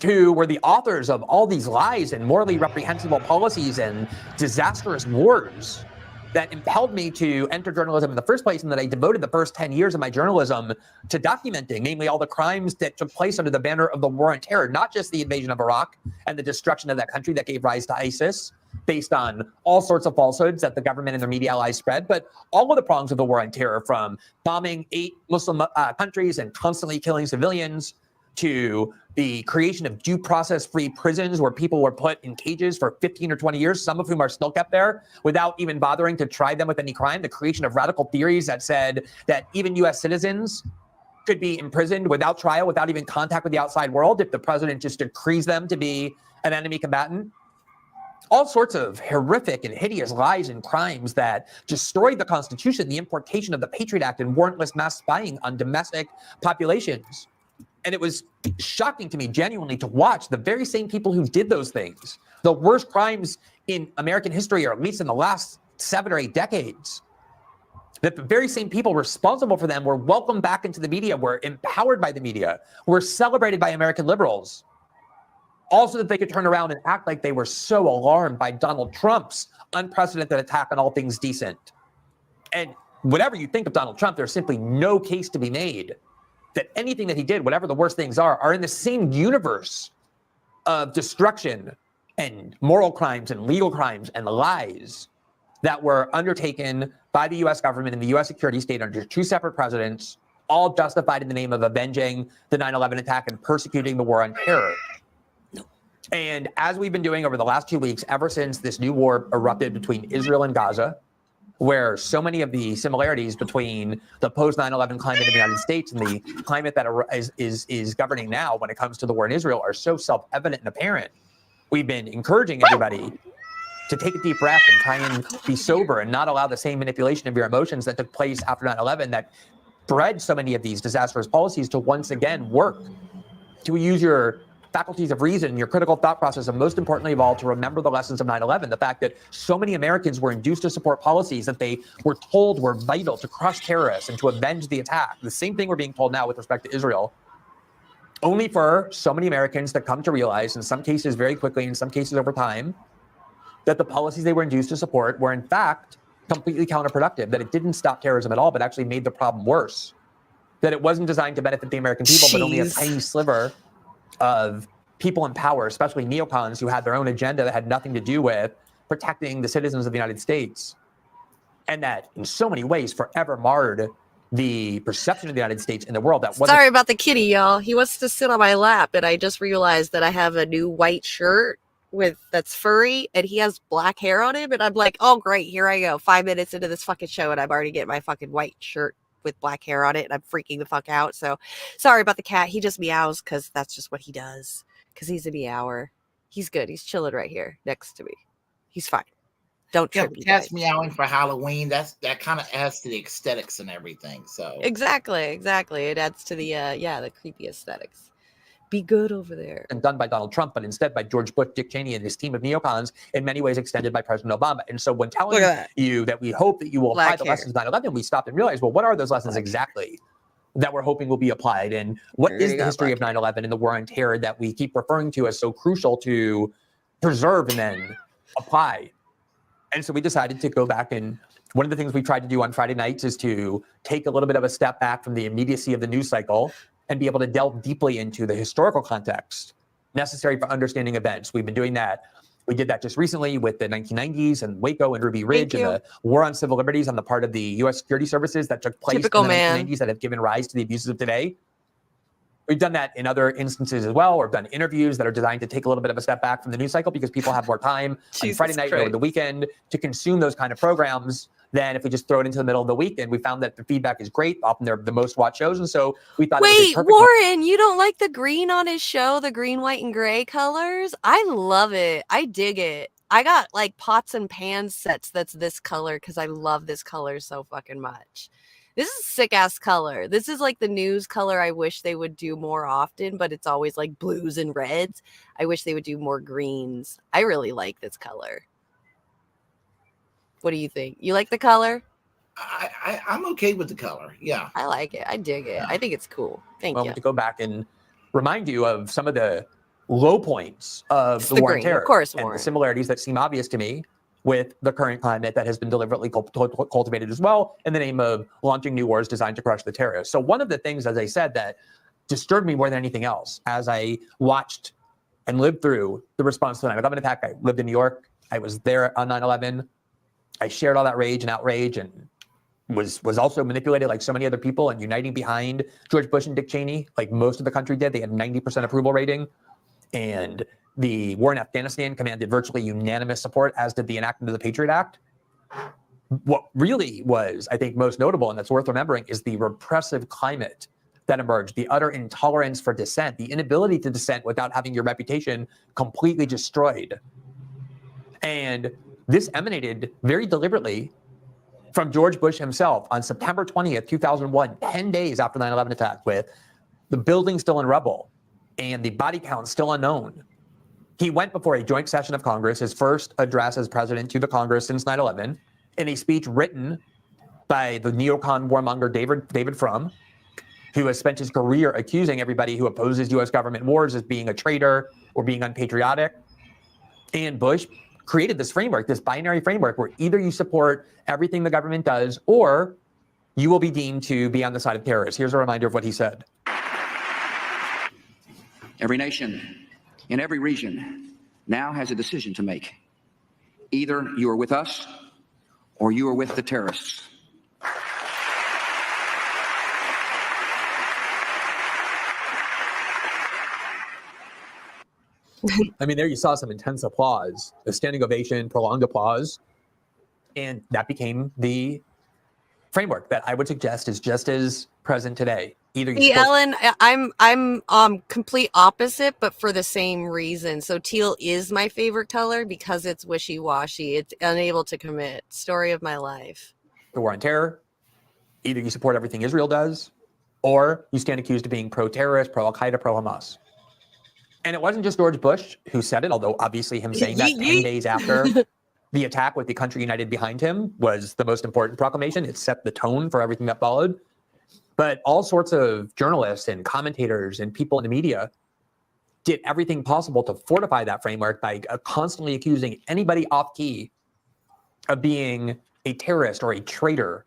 who were the authors of all these lies and morally reprehensible policies and disastrous wars that impelled me to enter journalism in the first place, and that I devoted the first 10 years of my journalism to documenting, namely all the crimes that took place under the banner of the war on terror, not just the invasion of Iraq and the destruction of that country that gave rise to ISIS, based on all sorts of falsehoods that the government and their media allies spread, but all of the prongs of the war on terror, from bombing 8 Muslim countries and constantly killing civilians, to the creation of due process-free prisons where people were put in cages for 15 or 20 years, some of whom are still kept there without even bothering to try them with any crime. The creation of radical theories that said that even U.S. citizens could be imprisoned without trial, without even contact with the outside world, if the president just decrees them to be an enemy combatant. All sorts of horrific and hideous lies and crimes that destroyed the Constitution, the importation of the Patriot Act, and warrantless mass spying on domestic populations. And it was shocking to me, genuinely, to watch the very same people who did those things, the worst crimes in American history, or at least in the last 7 or 8 decades, that the very same people responsible for them were welcomed back into the media, were empowered by the media, were celebrated by American liberals, also that they could turn around and act like they were so alarmed by Donald Trump's unprecedented attack on all things decent. And whatever you think of Donald Trump, there's simply no case to be made that anything that he did, whatever the worst things are in the same universe of destruction and moral crimes and legal crimes and lies that were undertaken by the U.S. government and the U.S. security state under 2 separate presidents, all justified in the name of avenging the 9/11 attack and persecuting the war on terror. And as we've been doing over the last 2 weeks, ever since this new war erupted between Israel and Gaza, where so many of the similarities between the post-9/11 climate in the United States and the climate that is governing now when it comes to the war in Israel are so self-evident and apparent, we've been encouraging everybody to take a deep breath and try and be sober and not allow the same manipulation of your emotions that took place after 9/11 that bred so many of these disastrous policies to once again work, to use your faculties of reason, your critical thought process, and most importantly of all, to remember the lessons of 9/11, the fact that so many Americans were induced to support policies that they were told were vital to crush terrorists and to avenge the attack. The same thing we're being told now with respect to Israel, only for so many Americans to come to realize, in some cases very quickly, in some cases over time, that the policies they were induced to support were in fact completely counterproductive, that it didn't stop terrorism at all, but actually made the problem worse, that it wasn't designed to benefit the American people, but only a tiny sliver of people in power, especially neocons who had their own agenda that had nothing to do with protecting the citizens of the United States. And that in so many ways forever marred the perception of the United States in the world. That wasn't. Sorry about the kitty, y'all. He wants to sit on my lap, and I just realized that I have a new white shirt that's furry, and he has black hair on him, and I'm like, oh great, here I go. 5 minutes into this fucking show, and I'm already getting my fucking white shirt with black hair on it, and I'm freaking the fuck out. So sorry about the cat. He just meows because that's just what he does. Because he's a meower. He's good. He's chilling right here next to me. He's fine. Don't Yeah, trip, the you cat's guys. meowing for Halloween. That kind of adds to the aesthetics and everything. So Exactly. It adds to the the creepy aesthetics. Be good over there. And done by Donald Trump, but instead by George Bush, Dick Cheney, and his team of neocons, in many ways extended by President Obama. And so when telling you that we hope that you will apply the lessons of 9/11, we stopped and realized, well, what are those lessons exactly that we're hoping will be applied? And what is the history of 9/11 and the war on terror that we keep referring to as so crucial to preserve and then apply? And so we decided to go back, and one of the things we tried to do on Friday nights is to take a little bit of a step back from the immediacy of the news cycle and be able to delve deeply into the historical context necessary for understanding events. We've been doing that. We did that just recently with the 1990s and Waco and Ruby Ridge and the war on civil liberties on the part of the U.S. security services that took place in the 1990s that have given rise to the abuses of today. We've done that in other instances as well, or done interviews that are designed to take a little bit of a step back from the news cycle because people have more time on Friday night or the weekend to consume those kind of programs than if we just throw it into the middle of the week. And we found that the feedback is great. Often they're the most watched shows. And so we thought Wait, Warren, you don't like the green on his show, the green, white, and gray colors? I love it. I dig it. I got like pots and pans sets that's this color because I love this color so fucking much. This is a sick ass color. This is like the news color I wish they would do more often, but it's always like blues and reds. I wish they would do more greens. I really like this color. What do you think? You like the color? I'm okay with the color. Yeah. I like it. I dig it. I think it's cool. Thank you. To go back and remind you of some of the low points of the war on terror. Of course, and the similarities that seem obvious to me with the current climate that has been deliberately cultivated as well in the name of launching new wars designed to crush the terrorists. So one of the things, as I said, that disturbed me more than anything else as I watched and lived through the response to the 9/11 attack. I lived in New York. I was there on 9/11. I shared all that rage and outrage and was also manipulated like so many other people and uniting behind George Bush and Dick Cheney, like most of the country did. They had 90% approval rating. And the war in Afghanistan commanded virtually unanimous support, as did the enactment of the Patriot Act. What really was, I think, most notable, and that's worth remembering, is the repressive climate that emerged, the utter intolerance for dissent, the inability to dissent without having your reputation completely destroyed. And this emanated very deliberately from George Bush himself on September 20th, 2001, 10 days after the 9/11 attack, with the building still in rubble and the body count still unknown. He went before a joint session of Congress, his first address as president to the Congress since 9/11, in a speech written by the neocon warmonger David Frum, who has spent his career accusing everybody who opposes U.S. government wars as being a traitor or being unpatriotic. And Bush created this framework, this binary framework, where either you support everything the government does or you will be deemed to be on the side of terrorists. Here's a reminder of what he said. Every nation in every region now has a decision to make. Either you are with us or you are with the terrorists. I mean, there you saw some intense applause, a standing ovation, prolonged applause. And that became the framework that I would suggest is just as present today. Either you Ellen, I'm complete opposite, but for the same reason. So teal is my favorite color because it's wishy-washy. It's unable to commit. Story of my life. The war on terror. Either you support everything Israel does, or you stand accused of being pro-terrorist, pro-Al-Qaeda, pro-Hamas. And it wasn't just George Bush who said it, although obviously him saying that 10 days after the attack with the country united behind him was the most important proclamation. It set the tone for everything that followed. But all sorts of journalists and commentators and people in the media did everything possible to fortify that framework by constantly accusing anybody off key of being a terrorist or a traitor.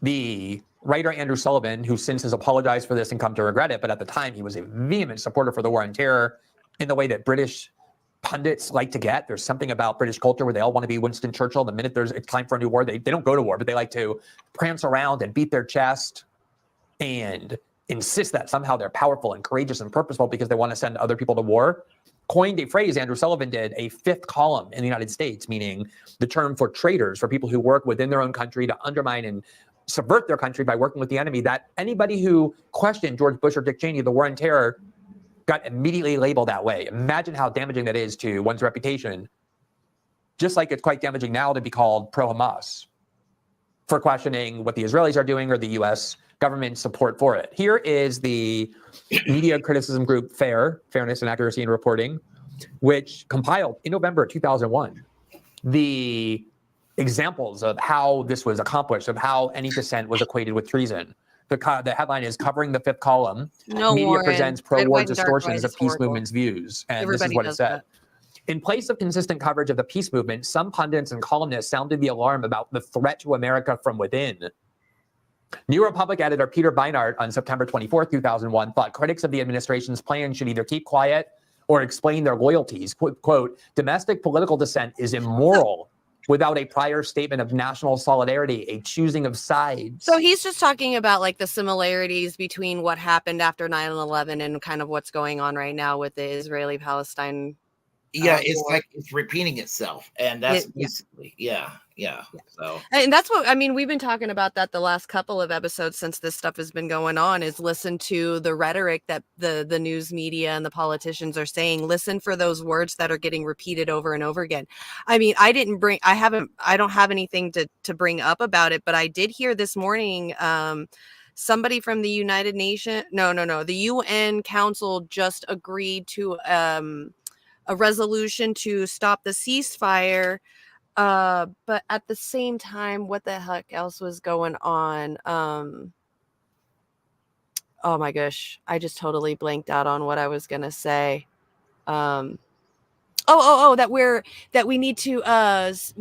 The writer Andrew Sullivan, who since has apologized for this and come to regret it, but at the time he was a vehement supporter for the war on terror in the way that British pundits like to get. There's something about British culture where they all want to be Winston Churchill. The minute it's time for a new war, they don't go to war, but they like to prance around and beat their chest and insist that somehow they're powerful and courageous and purposeful because they want to send other people to war. Coined a phrase, Andrew Sullivan did, a fifth column in the United States, meaning the term for traitors, for people who work within their own country to undermine and subvert their country by working with the enemy, that anybody who questioned George Bush or Dick Cheney, the war on terror, got immediately labeled that way. Imagine how damaging that is to one's reputation. Just like it's quite damaging now to be called pro-Hamas for questioning what the Israelis are doing or the U.S. government support for it. Here is the media criticism group FAIR, Fairness and Accuracy in Reporting, which compiled in November 2001 the examples of how this was accomplished, of how any dissent was equated with treason. The headline is "Covering the Fifth Column." No, Media Warren. presents Red, pro-war white, and dark distortions red of is peace horrible. movement's views. And this is Everybody what it does said. that. In place of consistent coverage of the peace movement, some pundits and columnists sounded the alarm about the threat to America from within. New Republic editor Peter Beinart on September 24, 2001, thought critics of the administration's plan should either keep quiet or explain their loyalties. Quote, domestic political dissent is immoral without a prior statement of national solidarity, a choosing of sides. So he's just talking about like the similarities between what happened after 9/11 and kind of what's going on right now with the Israeli-Palestine. Yeah, it's war. like it's repeating itself, and that's Yeah. basically yeah. So And that's what I mean. We've been talking about that the last couple of episodes since this stuff has been going on. Is listen to the rhetoric that the news media and the politicians are saying. Listen for those words that are getting repeated over and over again. I mean, I don't have anything to bring up about it, but I did hear this morning. Somebody from the United Nations, the UN Council just agreed to a resolution to stop the ceasefire. But at the same time, what the heck else was going on? Oh my gosh, I just totally blanked out on what I was gonna say. That we need to that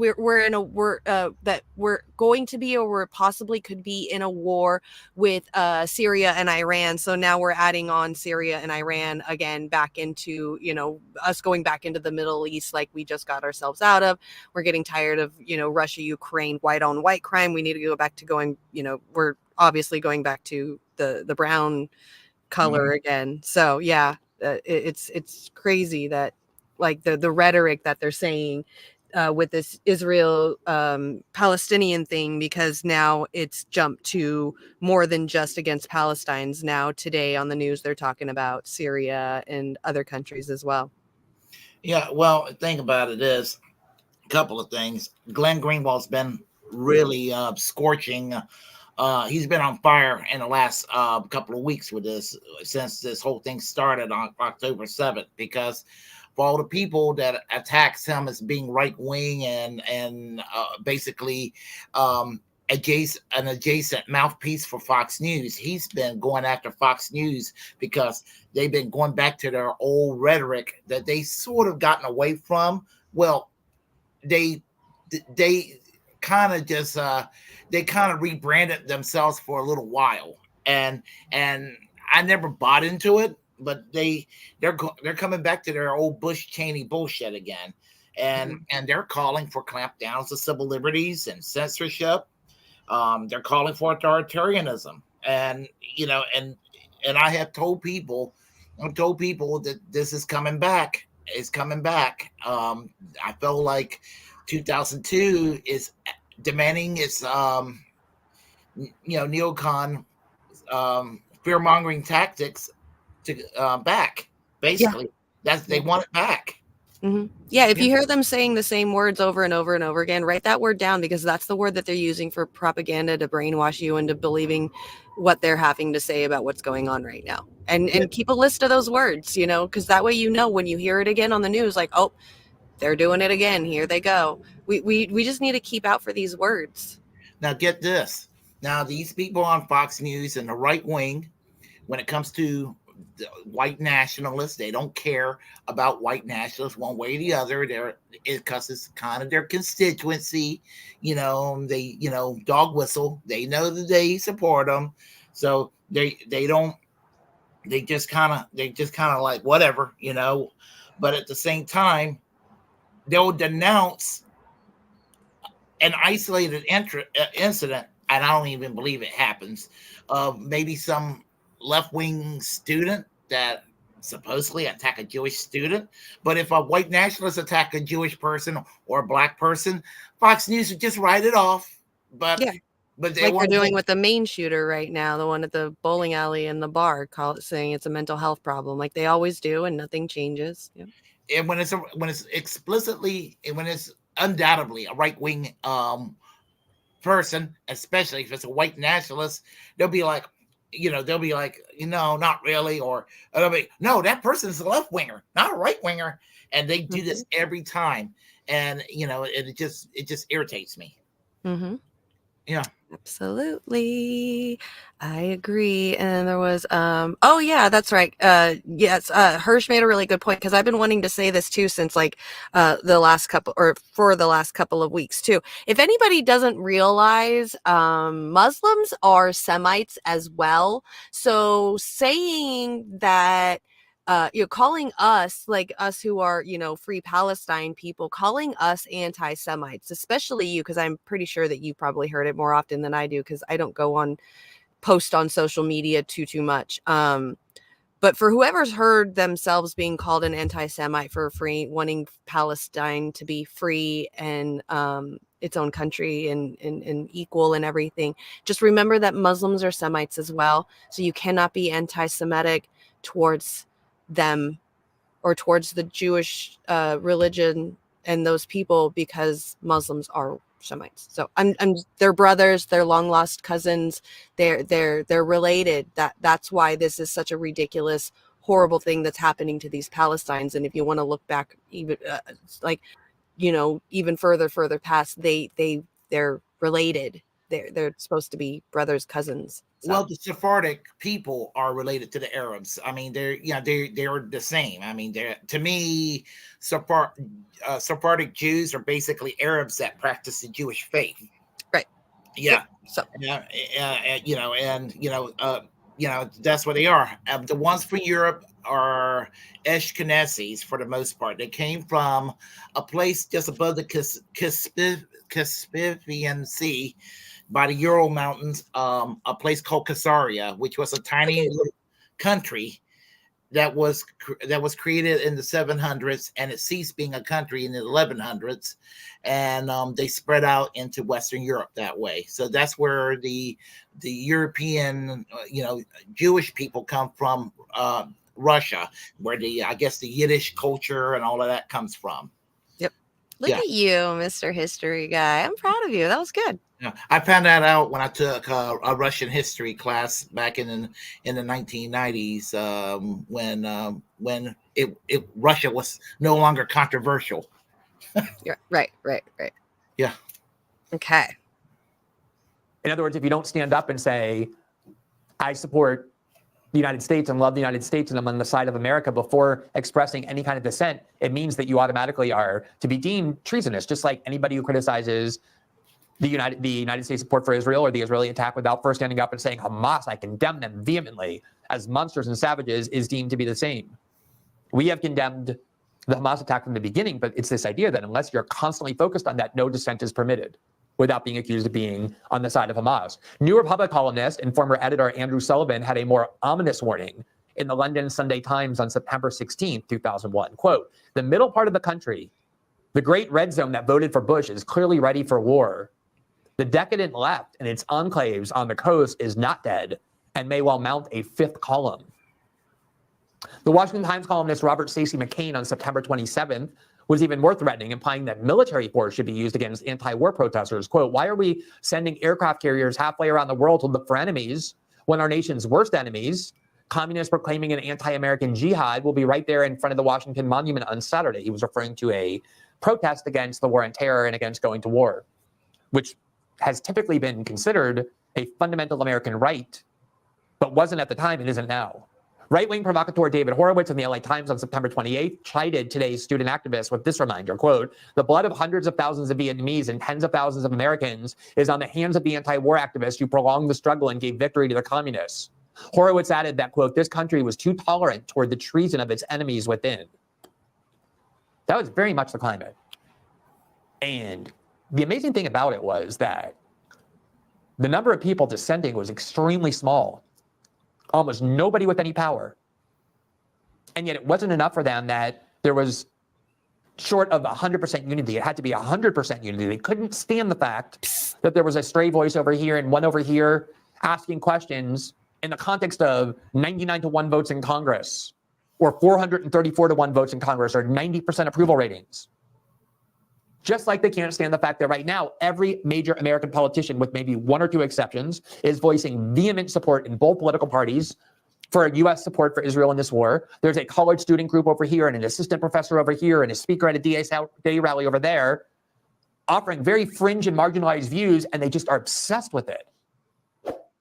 we're going to be, or we're possibly could be in a war with Syria and Iran. So now we're adding on Syria and Iran again back into, us going back into the Middle East like we just got ourselves out of. We're getting tired of, Russia, Ukraine, white on white crime. We need to go back to going, we're obviously going back to the brown color again. So yeah, it's crazy that like the rhetoric that they're saying with this Israel Palestinian thing, because now it's jumped to more than just against Palestine's. Now today on the news they're talking about Syria and other countries as well. yeah, well, the thing about it is a couple of things. Glenn Greenwald's been really scorching. He's been on fire in the last couple of weeks with this, since this whole thing started on October 7th, because for all the people that attacks him as being right wing and basically an adjacent mouthpiece for Fox News, he's been going after Fox News because they've been going back to their old rhetoric that they sort of gotten away from. Well, they kind of just they kind of rebranded themselves for a little while, and I never bought into it, but they're coming back to their old Bush Cheney bullshit again, and they're calling for clampdowns of civil liberties and censorship. They're calling for authoritarianism, and I have told people that this is coming back. It's coming back. I feel like 2002 is demanding its neocon fear-mongering tactics to back. Basically, that's they want it back. Yeah, if you hear them saying the same words over and over and over again, write that word down, because that's the word that they're using for propaganda to brainwash you into believing what they're having to say about what's going on right now. And keep a list of those words, because that way when you hear it again on the news, like, oh, they're doing it again. Here they go. We just need to keep out for these words. Now get this. Now these people on Fox News and the right wing, when it comes to the white nationalists, they don't care about white nationalists one way or the other. Because it's kind of their constituency, they dog whistle. They know that they support them, so they just kind of like whatever, but at the same time, they'll denounce an isolated incident, and I don't even believe it happens, of maybe some left-wing student that supposedly attack a Jewish student. But if a white nationalist attack a Jewish person or a black person, Fox News would just write it off. But Yeah. but they Like they're won't. doing with the main shooter right now, the one at the bowling alley and the bar, saying it's a mental health problem, like they always do, and nothing changes. Yeah. And when it's explicitly, and when it's undoubtedly a right-wing person, especially if it's a white nationalist, they'll be like, not really, or they'll be, no, that person's a left winger, not a right winger, and they do this every time, and it just irritates me. Mm-hmm. Yeah. Absolutely. I agree. And there was oh yeah, that's right. Yes, Hirsch made a really good point, because I've been wanting to say this too since for the last couple of weeks too. If anybody doesn't realize, Muslims are Semites as well. So saying that you're calling us, like us who are, free Palestine people, calling us anti-Semites, especially you, because I'm pretty sure that you probably heard it more often than I do, because I don't post on social media too much. But for whoever's heard themselves being called an anti-Semite for wanting Palestine to be free and its own country and equal and everything, just remember that Muslims are Semites as well. So you cannot be anti-Semitic towards them or towards the Jewish religion and those people, because Muslims are Semites. So they're brothers, they're long lost cousins, they're related. That's why this is such a ridiculous, horrible thing that's happening to these Palestinians. And if you want to look back even even further past, they're related. They're supposed to be brothers, cousins. So. Well, the Sephardic people are related to the Arabs. I mean, they're the same. I mean, to me, Sephardic Jews are basically Arabs that practice the Jewish faith. Right. Yeah. So. That's what they are. The ones from Europe are Ashkenazis for the most part. They came from a place just above the Caspian Sea, by the Ural Mountains, a place called Caesarea, which was a tiny little country that was created in the 700s, and it ceased being a country in the 1100s, and they spread out into Western Europe that way. So that's where the European, Jewish people come from, Russia, where I guess the Yiddish culture and all of that comes from. Yep. Look at you, Mr. History Guy. I'm proud of you. That was good. Yeah, I found that out when I took a Russian history class back in the 1990s, when Russia was no longer controversial. Yeah, right. Yeah. Okay. In other words, if you don't stand up and say, I support the United States and love the United States and I'm on the side of America before expressing any kind of dissent, it means that you automatically are to be deemed treasonous, just like anybody who criticizes the United States support for Israel or the Israeli attack without first standing up and saying Hamas, I condemn them vehemently as monsters and savages, is deemed to be the same. We have condemned the Hamas attack from the beginning, but it's this idea that unless you're constantly focused on that, no dissent is permitted without being accused of being on the side of Hamas. New Republic columnist and former editor Andrew Sullivan had a more ominous warning in the London Sunday Times on September 16, 2001. Quote, the middle part of the country, the great red zone that voted for Bush, is clearly ready for war. The decadent left and its enclaves on the coast is not dead and may well mount a fifth column. The Washington Times columnist Robert Stacey McCain on September 27th was even more threatening, implying that military force should be used against anti-war protesters. Quote, why are we sending aircraft carriers halfway around the world to look for enemies when our nation's worst enemies, communists proclaiming an anti-American jihad, will be right there in front of the Washington Monument on Saturday? He was referring to a protest against the war on terror and against going to war, which has typically been considered a fundamental American right, but wasn't at the time and isn't now. Right-wing provocateur David Horowitz in the LA Times on September 28th chided today's student activists with this reminder, quote, the blood of hundreds of thousands of Vietnamese and tens of thousands of Americans is on the hands of the anti-war activists who prolonged the struggle and gave victory to the communists. Horowitz added that, quote, this country was too tolerant toward the treason of its enemies within. That was very much the climate. And the amazing thing about it was that the number of people dissenting was extremely small. Almost nobody with any power. And yet it wasn't enough for them that there was short of 100% unity. It had to be 100% unity. They couldn't stand the fact that there was a stray voice over here and one over here asking questions in the context of 99-1 votes in Congress, or 434-1 votes in Congress, or 90% approval ratings. Just like they can't stand the fact that right now, every major American politician, with maybe one or two exceptions, is voicing vehement support in both political parties for U.S. support for Israel in this war. There's a college student group over here and an assistant professor over here and a speaker at a DA rally over there, offering very fringe and marginalized views, and they just are obsessed with it.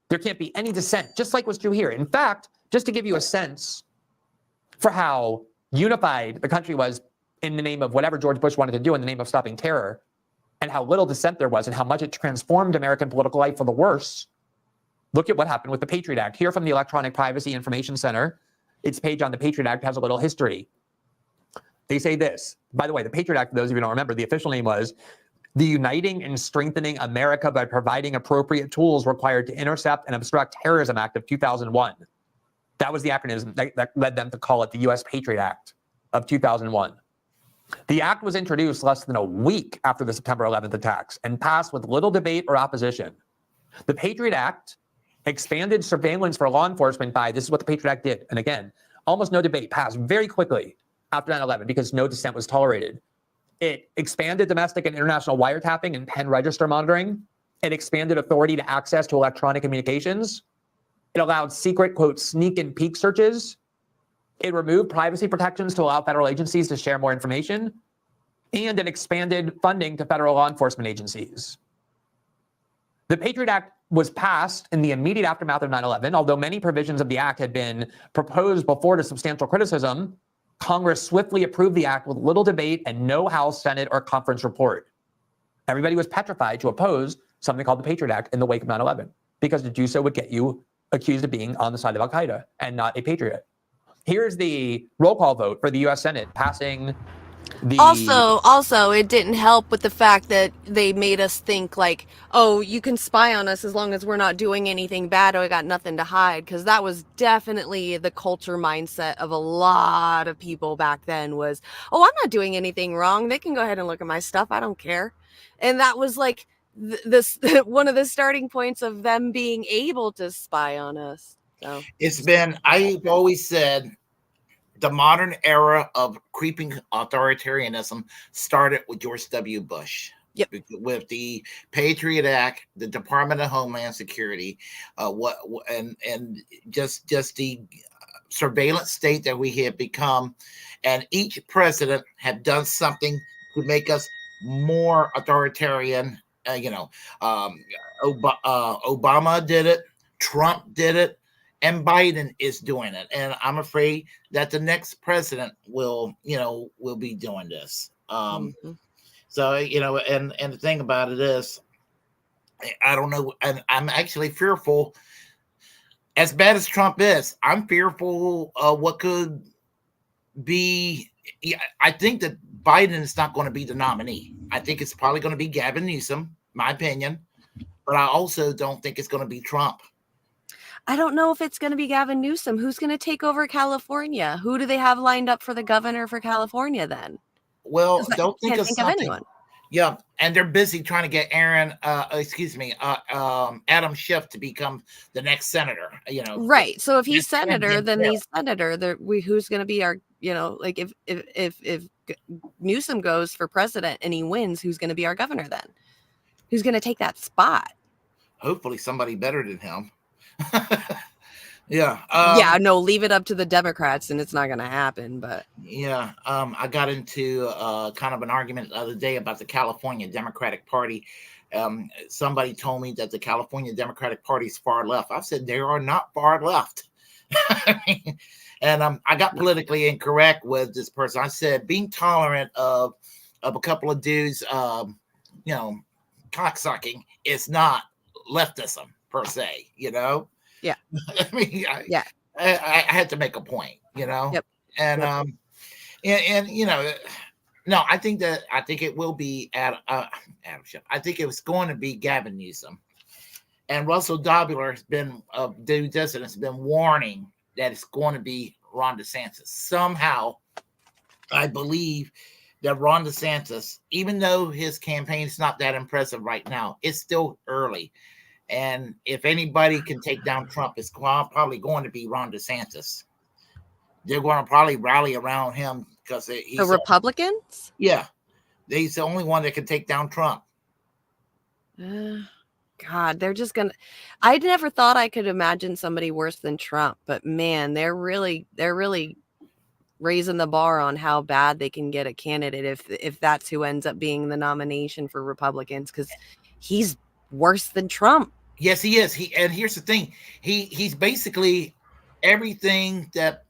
There can't be any dissent, just like was true here. In fact, just to give you a sense for how unified the country was in the name of whatever George Bush wanted to do in the name of stopping terror, and how little dissent there was and how much it transformed American political life for the worse, look at what happened with the Patriot Act. Here from the Electronic Privacy Information Center, its page on the Patriot Act has a little history. They say this. By the way, the Patriot Act, for those of you who don't remember, the official name was the Uniting and Strengthening America by Providing Appropriate Tools Required to Intercept and Obstruct Terrorism Act of 2001. That was the acronym that led them to call it the U.S. Patriot Act of 2001. The act was introduced less than a week after the September 11th attacks and passed with little debate or opposition. The Patriot Act expanded surveillance for law enforcement by, this is what the Patriot Act did, and again, almost no debate, passed very quickly after 9/11 because no dissent was tolerated. It expanded domestic and international wiretapping and pen register monitoring. It expanded authority to access to electronic communications. It allowed secret, quote, sneak and peek searches. It removed privacy protections to allow federal agencies to share more information. And it expanded funding to federal law enforcement agencies. The Patriot Act was passed in the immediate aftermath of 9/11. Although many provisions of the act had been proposed before to substantial criticism, Congress swiftly approved the act with little debate and no House, Senate, or conference report. Everybody was petrified to oppose something called the Patriot Act in the wake of 9/11, because to do so would get you accused of being on the side of al-Qaeda and not a patriot. Here's the roll call vote for the U.S. Senate passing the... Also, it didn't help with the fact that they made us think like, oh, you can spy on us as long as we're not doing anything bad or we got nothing to hide. Because that was definitely the culture mindset of a lot of people back then was, oh, I'm not doing anything wrong. They can go ahead and look at my stuff. I don't care. And that was like this one of the starting points of them being able to spy on us. So it's been, I've always said, the modern era of creeping authoritarianism started with George W. Bush. Yep. With the Patriot Act, the Department of Homeland Security, and just the surveillance state that we have become, and each president had done something to make us more authoritarian. Obama did it, Trump did it, and Biden is doing it, and I'm afraid that the next president will be doing this. So, and the thing about it is, I don't know, and I'm actually fearful. As bad as Trump is, I'm fearful of what could be. I think that Biden is not going to be the nominee. I think it's probably going to be Gavin Newsom, my opinion, but I also don't think it's going to be Trump. I don't know if it's going to be Gavin Newsom. Who's going to take over California? Who do they have lined up for the governor for California then? Well, don't think can't of think something. of anyone. Yeah, and they're busy trying to get Adam Schiff to become the next senator. Right. So if he's That's senator, then him. he's senator. Who's going to be our? Like if Newsom goes for president and he wins, who's going to be our governor then? Who's going to take that spot? Hopefully, somebody better than him. Yeah. No, leave it up to the Democrats and it's not going to happen. But yeah, I got into kind of an argument the other day about the California Democratic Party. Somebody told me that the California Democratic Party is far left. I said they are not far left. And I got politically incorrect with this person. I said being tolerant of a couple of dudes, cocksucking is not leftism per se, Yeah. I mean, I had to make a point, Yep. And No, I think it will be Adam Schiff. I think it was going to be Gavin Newsom, and Russell Dobler has been has been warning that it's going to be Ron DeSantis. Somehow, I believe that Ron DeSantis, even though his campaign is not that impressive right now, it's still early. And if anybody can take down Trump, it's probably going to be Ron DeSantis. They're going to probably rally around him because he's The Republicans? he's the only one that can take down Trump. God, they're just gonna. I never thought I could imagine somebody worse than Trump, but man, they're really raising the bar on how bad they can get a candidate if that's who ends up being the nomination for Republicans, because he's worse than Trump. Yes, he is. And here's the thing: he's basically everything that.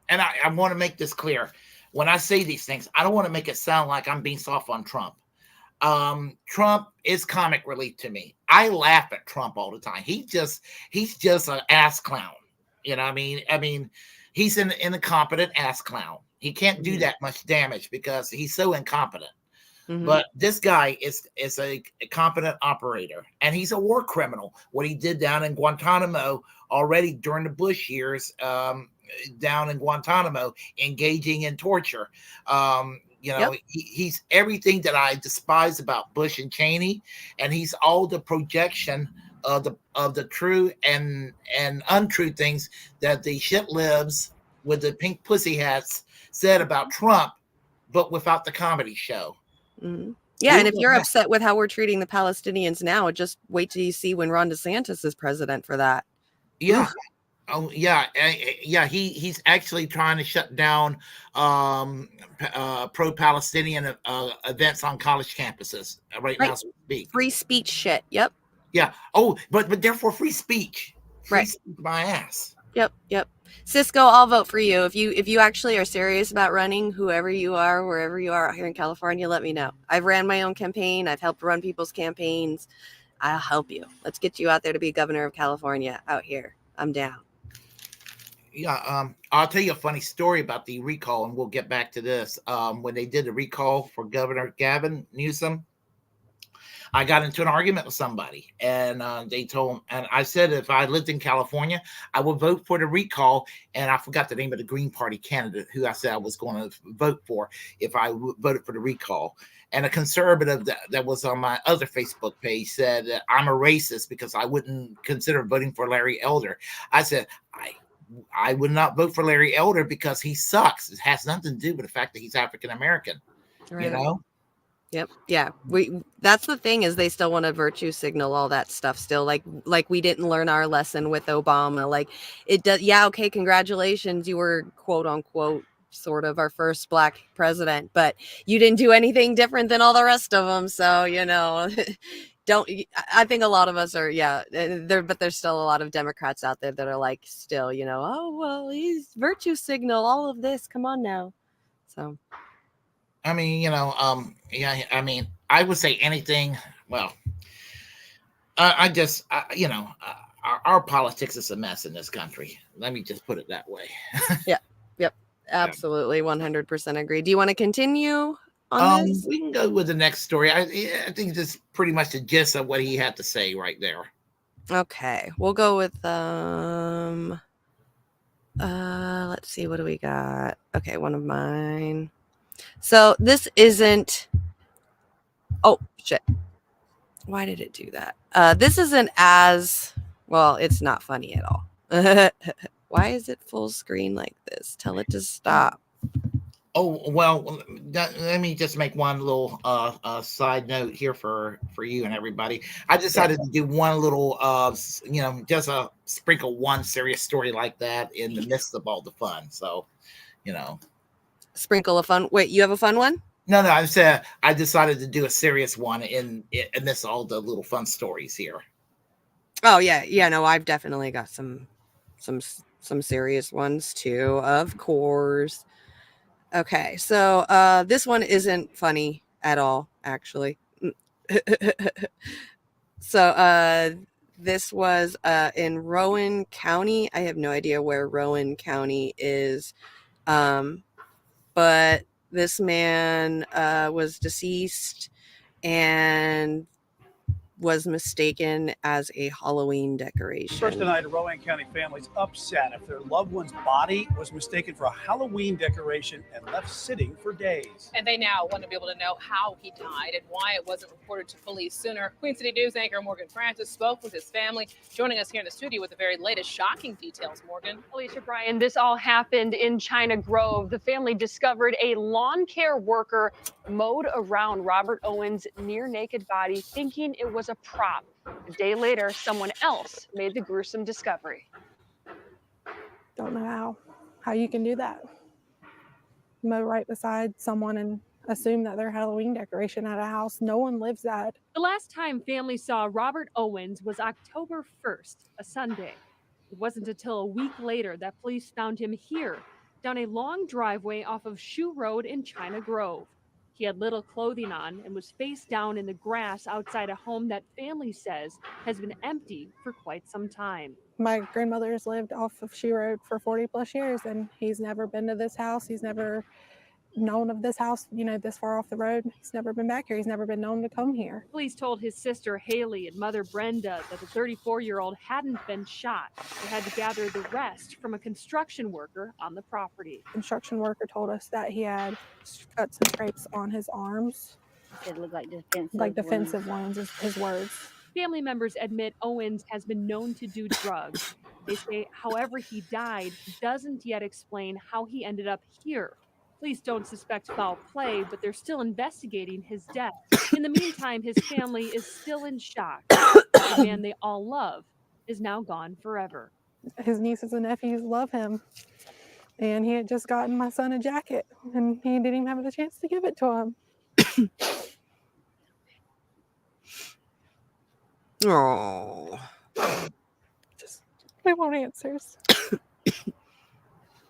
And I want to make this clear. When I say these things, I don't want to make it sound like I'm being soft on Trump. Trump is comic relief to me. I laugh at Trump all the time. He's just an ass clown. You know what I mean? He's an incompetent ass clown. He can't do that much damage because he's so incompetent. But this guy is a competent operator, and he's a war criminal. What he did down in Guantanamo already during the Bush years, down in Guantanamo, engaging in torture. He's everything that I despise about Bush and Cheney, and he's all the projection of the true and untrue things that the shit libs with the pink pussy hats said about Trump, but without the comedy show. Yeah, and if you're upset with how we're treating the Palestinians now, just wait till you see when Ron DeSantis is president for that. Yeah. Oh yeah, he's actually trying to shut down pro-Palestinian events on college campuses right now. Free speech shit. Yep. Yeah. Oh, but they're for free speech. Free speech, my ass. Yep. Cisco, I'll vote for you. If you actually are serious about running, whoever you are, wherever you are out here in California, let me know. I've ran my own campaign. I've helped run people's campaigns. I'll help you. Let's get you out there to be governor of California out here. I'm down. Yeah, I'll tell you a funny story about the recall, and we'll get back to this. When they did the recall for Governor Gavin Newsom, I got into an argument with somebody, and they told him, and I said if I lived in California, I would vote for the recall. And I forgot the name of the Green Party candidate who I said I was going to vote for if I voted for the recall. And a conservative that was on my other Facebook page said that I'm a racist because I wouldn't consider voting for Larry Elder. I said, I would not vote for Larry Elder because he sucks. It has nothing to do with the fact that he's African American. Right. You know? Yep. Yeah. That's the thing, is they still want to virtue signal all that stuff still. Like we didn't learn our lesson with Obama. Like it does. Yeah. Okay. Congratulations. You were quote unquote sort of our first black president, but you didn't do anything different than all the rest of them. So, I think a lot of us are, but there's still a lot of Democrats out there that are like, still, oh, well, he's virtue signal, all of this. Come on now. So. I mean, I would say anything. Well, our politics is a mess in this country. Let me just put it that way. Yep. Absolutely. 100% agree. Do you want to continue on this? We can go with the next story. I think that's pretty much the gist of what he had to say right there. Okay. We'll go with, let's see. What do we got? Okay. One of mine. So this isn't, oh shit. Why did it do that? This isn't as, well, it's not funny at all. Why is it full screen like this? Tell it to stop. Oh, well, let me just make one little side note here for you and everybody. I decided to do one little, just sprinkle one serious story like that in the midst of all the fun. So, Sprinkle a fun. Wait, you have a fun one? No, I said I decided to do a serious one in this all the little fun stories here. Oh yeah. No, I've definitely got some serious ones too, of course. Okay, so this one isn't funny at all, actually. So this was in Rowan County. I have no idea where Rowan County is. But this man was deceased and was mistaken as a Halloween decoration. First tonight, a Rowan County family's upset if their loved one's body was mistaken for a Halloween decoration and left sitting for days. And they now want to be able to know how he died and why it wasn't reported to police sooner. Queen City News anchor Morgan Francis spoke with his family, joining us here in the studio with the very latest shocking details. Morgan. Alicia, Brian, this all happened in China Grove. The family discovered a lawn care worker mowed around Robert Owens' near naked body, thinking it was a prop. A day later, someone else made the gruesome discovery. Don't know how you can do that. Mow right beside someone and assume that they're Halloween decoration at a house no one lives at. The last time families saw Robert Owens was October 1st, a Sunday. It wasn't until a week later that police found him here, down a long driveway off of Shoe Road in China Grove. He had little clothing on and was face down in the grass outside a home that family says has been empty for quite some time. My grandmother's lived off of Shoe Road for 40 plus years, and he's never been to this house. He's never known of this house, this far off the road. He's never been back here. He's never been known to come here. Police told his sister Haley and mother Brenda that the 34-year-old hadn't been shot. They had to gather the rest from a construction worker on the property. Construction worker told us that he had cuts and scrapes on his arms. It looked like defensive wounds is his words. Family members admit Owens has been known to do drugs. They say, however he died, doesn't yet explain how he ended up here. Police don't suspect foul play, but they're still investigating his death. In the meantime, his family is still in shock. The man they all love is now gone forever. His nieces and nephews love him. And he had just gotten my son a jacket, and he didn't even have the chance to give it to him. Oh. They want answers.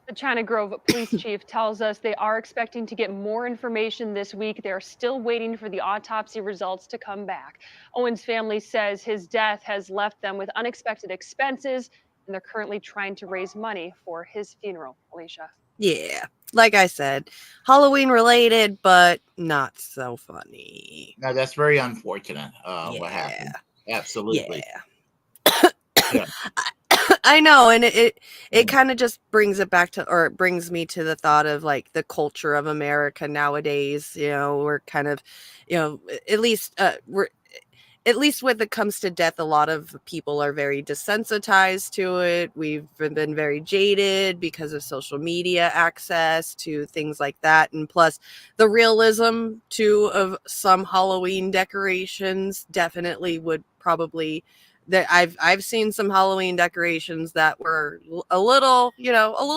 The China Grove police chief tells us they are expecting to get more information this week. They're still waiting for the autopsy results to come back. Owens' family says his death has left them with unexpected expenses, and they're currently trying to raise money for his funeral. Alicia. Yeah, like I said, Halloween related, but not so funny. No, that's very unfortunate. What happened? Absolutely. Yeah. I know, and it kind of just brings it back to, or it brings me to the thought of like the culture of America nowadays. We're kind of, at least when it comes to death, a lot of people are very desensitized to it. We've been very jaded because of social media access to things like that, and plus the realism too of some Halloween decorations definitely would probably. That I've seen some Halloween decorations that were a little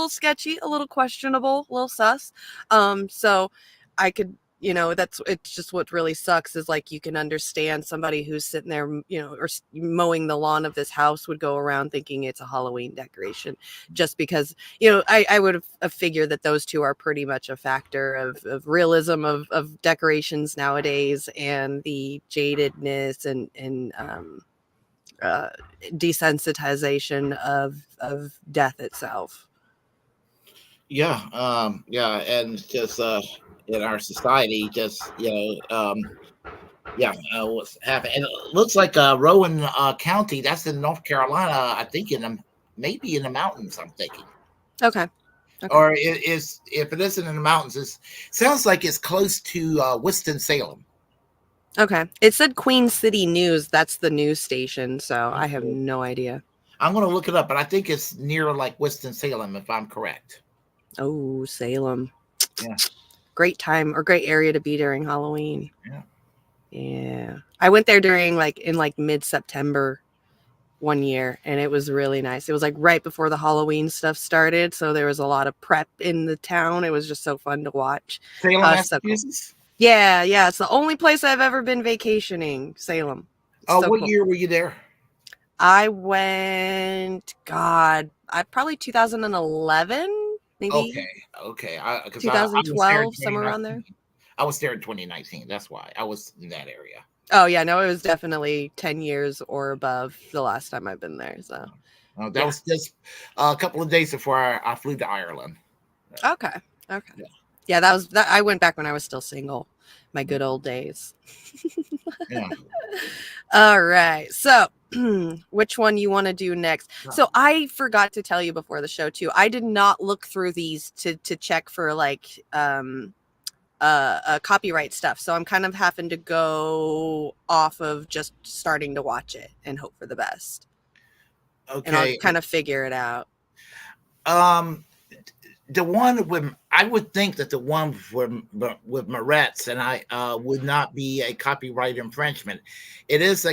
sketchy, a little questionable, a little sus. So I could, it's just what really sucks is like you can understand somebody who's sitting there, or mowing the lawn of this house would go around thinking it's a Halloween decoration, just because, I would have figured that those two are pretty much a factor of realism of decorations nowadays and the jadedness and desensitization of death itself. Yeah, and just in our society, just what's happening? And it looks like Rowan County. That's in North Carolina. I think maybe in the mountains. I'm thinking. Okay. Or if it isn't in the mountains, it sounds like it's close to Winston-Salem. Okay. It said Queen City News. That's the news station. So I have no idea. I'm going to look it up, but I think it's near like Winston-Salem, if I'm correct. Oh, Salem. Yeah. Great time or great area to be during Halloween. Yeah. Yeah. I went there during in mid-September one year, and it was really nice. It was like right before the Halloween stuff started. So there was a lot of prep in the town. It was just so fun to watch. Salem, Massachusetts? So cool. Yeah. It's the only place I've ever been vacationing, Salem. What year were you there? I went, probably 2011, maybe. Okay. 2012, somewhere around there. I was there in 2019. That's why I was in that area. Oh, yeah. No, it was definitely 10 years or above the last time I've been there. So that was just a couple of days before I flew to Ireland. Okay. Yeah, that was that. I went back when I was still single, my good old days. Yeah. All right. So, which one you want to do next? So, I forgot to tell you before the show too. I did not look through these to check for like copyright stuff. So, I'm kind of having to go off of just starting to watch it and hope for the best. And I'll Okay. kind of figure it out. The one with, I would think that the one with Moretz and I would not be a copyright infringement. It is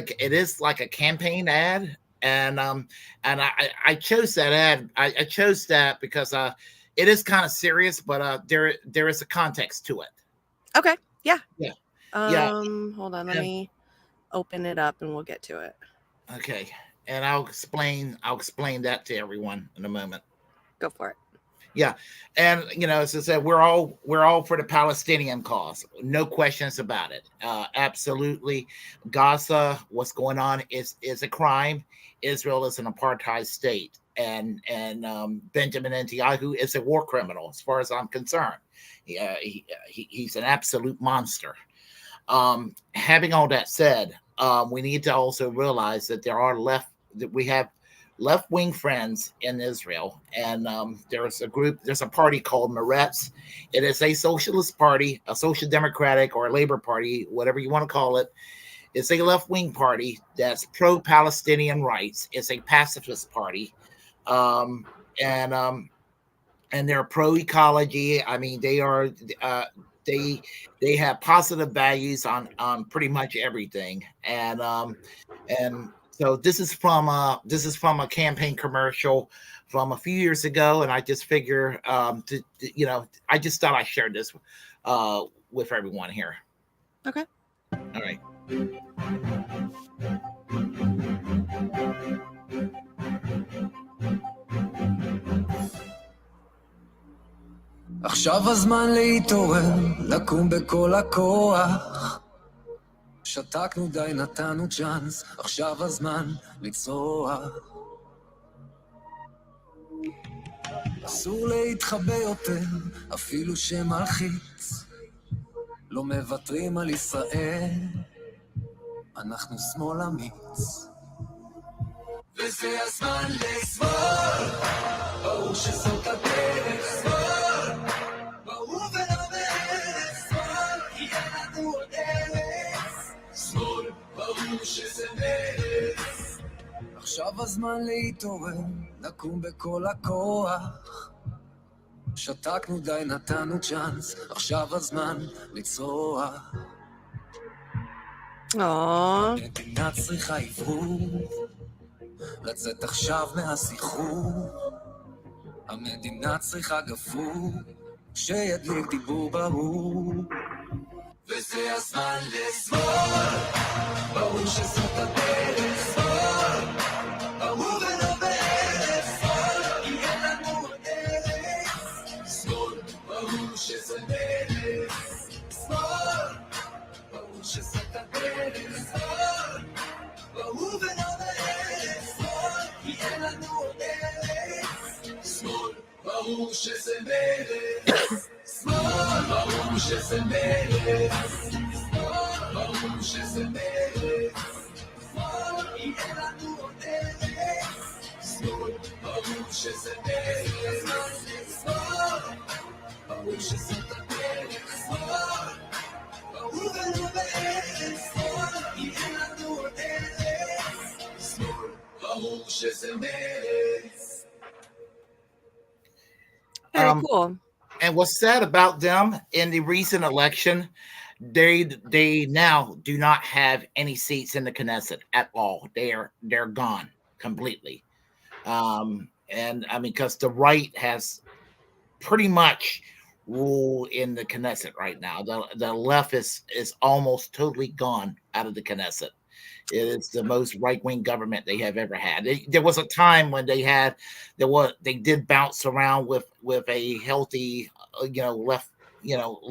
like a campaign ad, and I chose that ad. I chose that because it is kind of serious, but there is a context to it. Okay. Yeah. Yeah. Hold on. Let me open it up and we'll get to it. Okay. And I'll explain that to everyone in a moment. Go for it. Yeah, and as I said, we're all for the Palestinian cause, no questions about it. Absolutely, Gaza, what's going on is a crime. Israel is an apartheid state, and Benjamin Netanyahu is a war criminal, as far as I'm concerned. He's an absolute monster. Having all that said, we need to also realize that we have left-wing friends in Israel, and there's a party called Meretz. It is a socialist party, a social democratic or a labor party, whatever you want to call it. It's a left-wing party that's pro-Palestinian rights. It's a pacifist party, and they're pro-ecology. I mean, they are they have positive values on pretty much everything, and so this is from a campaign commercial from a few years ago, and I just figure I just thought I shared this with everyone here. Okay. All right. עכשיו הזמן להתעורר, לקום בכל הכוח. שתקנו די, נתנו צ'אנס, עכשיו הזמן לצרוח. אסור להתחבא יותר, אפילו שמלחיץ. לא מוותרים על ישראל, אנחנו שמאל אמיץ. וזה הזמן לשמאל, ברור שזאת הדרך. שמאל, ברור ולא בערך. שמאל, כי אין לנו עוד ארץ. שמאל, ברור שזה מרץ. עכשיו הזמן להתעורר, לקום בכל הכוח. שתקנו די, נתנו צ'אנס, עכשיו הזמן לצרוח. המדינה צריכה עברור, לצאת עכשיו מהסחרור. המדינה צריכה גפור, שידליק דיבור ברור. וזה הזמן לשמאל, ברור שזאת הדרך. שמאל, ברור ולא בערך. שמאל, כי אין לנו עוד ארץ. שמאל, ברור שזה מרץ. שמאל, ברור שזאת הדרך. שמאל, ברור ולא בערך. שמאל, כי אין לנו עוד ארץ. שמאל, ברור שזה מרץ. שמאל, ברור שזה מרץ. שמאל, ברור שזה מרץ. שמאל, כי אין לנו עוד ארץ. שמאל, ברור שזה מרץ. שמאל, ברור שזאת הדרך. שמאל, ברור ולא בערך. שמאל, כי אין לנו עוד ארץ. שמאל, ברור שזה מרץ. Very cool. And what's sad about them in the recent election, they now do not have any seats in the Knesset at all. They're gone completely. And I mean, because the right has pretty much rule in the Knesset right now. The left is almost totally gone out of the Knesset. It is the most right-wing government they have ever had. There was a time when they did bounce around with a healthy,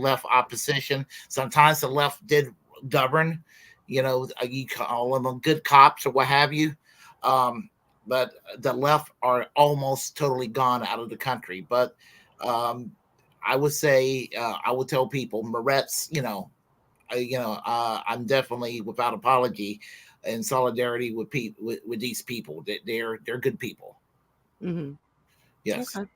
left opposition. Sometimes the left did govern. You call them good cops or what have you. But the left are almost totally gone out of the country. But I would say I would tell people, Moretz, I'm definitely without apology in solidarity with with these people. That they're good people. Mm-hmm. Yes. Okay.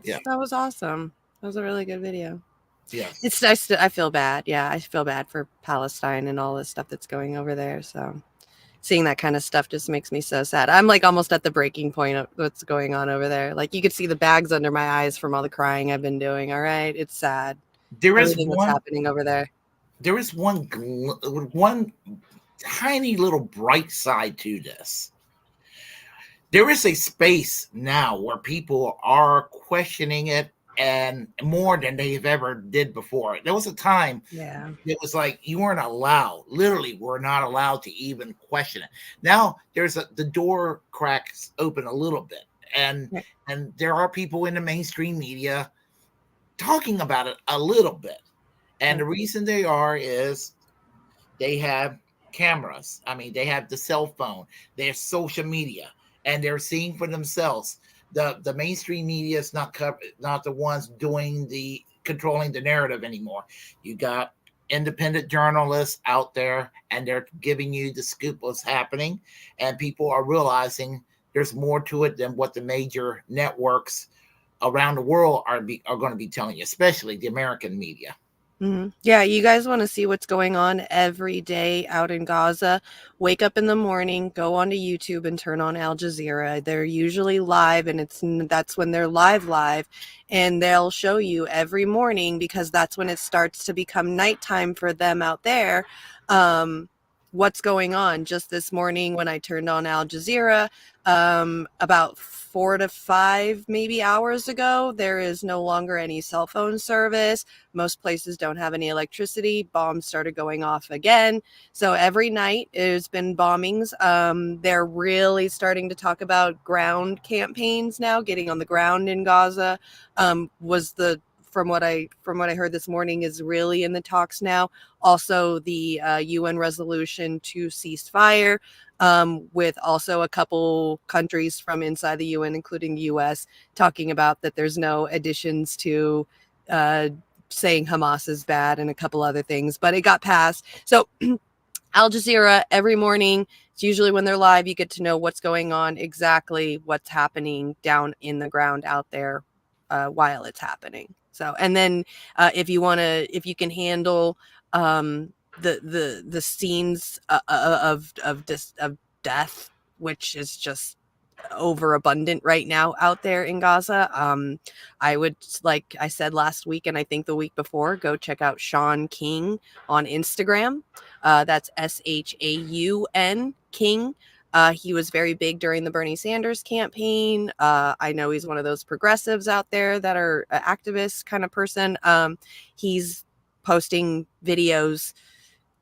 Yeah. That was awesome. That was a really good video. Yes. It's nice. I feel bad. Yeah, I feel bad for Palestine and all this stuff that's going over there. So seeing that kind of stuff just makes me so sad. I'm like almost at the breaking point of what's going on over there. Like you could see the bags under my eyes from all the crying I've been doing. All right, it's sad. There is Everything that's happening over there. There is one tiny little bright side to this. There is a space now where people are questioning it, and more than they've ever did before. There was a time it was like you weren't allowed, literally were not allowed to even question it. Now the door cracks open a little bit, and there are people in the mainstream media talking about it a little bit. And the reason they are is they have cameras. I mean, they have the cell phone, they have social media, and they're seeing for themselves. The mainstream media is not the ones doing the controlling the narrative anymore. You got independent journalists out there, and they're giving you the scoop what's happening, and people are realizing there's more to it than what the major networks around the world are going to be telling you, especially the American media. Mm-hmm. Yeah, you guys want to see what's going on every day out in Gaza. Wake up in the morning, go onto YouTube and turn on Al Jazeera. They're usually live, and that's when they're live, and they'll show you every morning because that's when it starts to become nighttime for them out there. What's going on. Just this morning when I turned on Al Jazeera, about 4 to 5 maybe hours ago, there is no longer any cell phone service. Most places don't have any electricity. Bombs started going off again. So every night there's been bombings. They're really starting to talk about ground campaigns now, getting on the ground in Gaza. From what I heard this morning is really in the talks now. Also, the UN resolution to cease fire, with also a couple countries from inside the UN, including the US, talking about that there's no additions to saying Hamas is bad and a couple other things, but it got passed. So Al Jazeera every morning, it's usually when they're live, you get to know what's going on, exactly what's happening down in the ground out there while it's happening. So, and then if you can handle the scenes of death, which is just overabundant right now out there in Gaza. I would, like I said last week, and I think the week before, go check out Sean King on Instagram. That's SHAUN King. He was very big during the Bernie Sanders campaign. I know he's one of those progressives out there that are activist kind of person. He's posting videos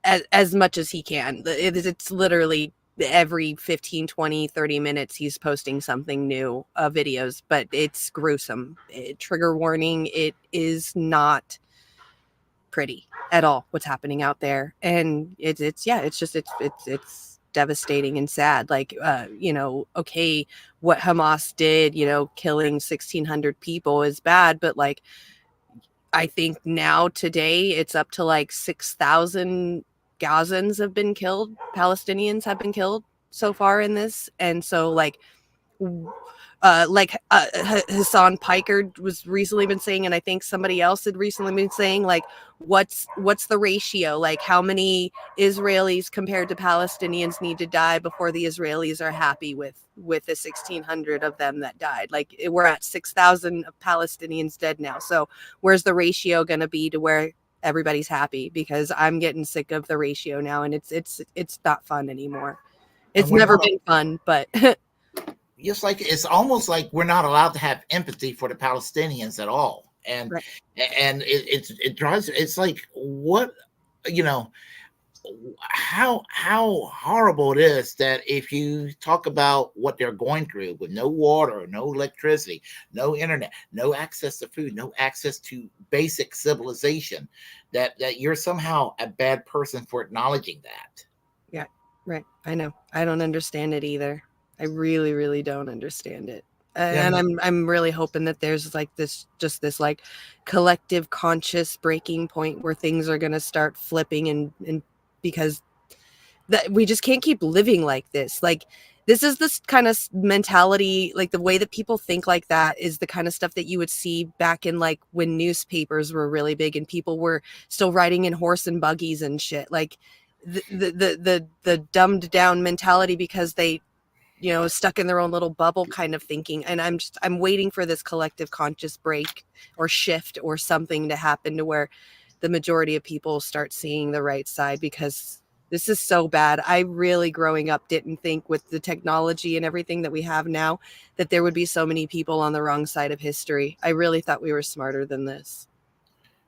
as much as he can. It's literally every 15, 20, 30 minutes he's posting something new, videos, but it's gruesome. Trigger warning, it is not pretty at all what's happening out there. And it's devastating and sad. Like, okay, what Hamas did, killing 1,600 people is bad, but like, I think now today it's up to like 6,000 Gazans have been killed. Palestinians have been killed so far in this. And so Hassan Piker was recently been saying, and I think somebody else had recently been saying, like, what's the ratio? Like, how many Israelis compared to Palestinians need to die before the Israelis are happy with the 1,600 of them that died? Like, we're at 6,000 Palestinians dead now. So where's the ratio going to be to where everybody's happy? Because I'm getting sick of the ratio now, and it's not fun anymore. It's never been fun, but just like it's almost like we're not allowed to have empathy for the Palestinians at all. And it drives, it's like, what, how horrible it is that if you talk about what they're going through with no water, no electricity, no internet, no access to food, no access to basic civilization, that you're somehow a bad person for acknowledging that. Yeah, right. I know. I don't understand it either. I really, really don't understand it. And I'm really hoping that there's like this like collective conscious breaking point where things are going to start flipping and because that we just can't keep living like this. Like this is this kind of mentality, like the way that people think like that is the kind of stuff that you would see back in like when newspapers were really big and people were still riding in horse and buggies and shit. Like the dumbed down mentality because they, you know, stuck in their own little bubble kind of thinking. And I'm waiting for this collective conscious break or shift or something to happen to where the majority of people start seeing the right side, because this is so bad. I really, growing up, didn't think with the technology and everything that we have now that there would be so many people on the wrong side of history. I really thought we were smarter than this.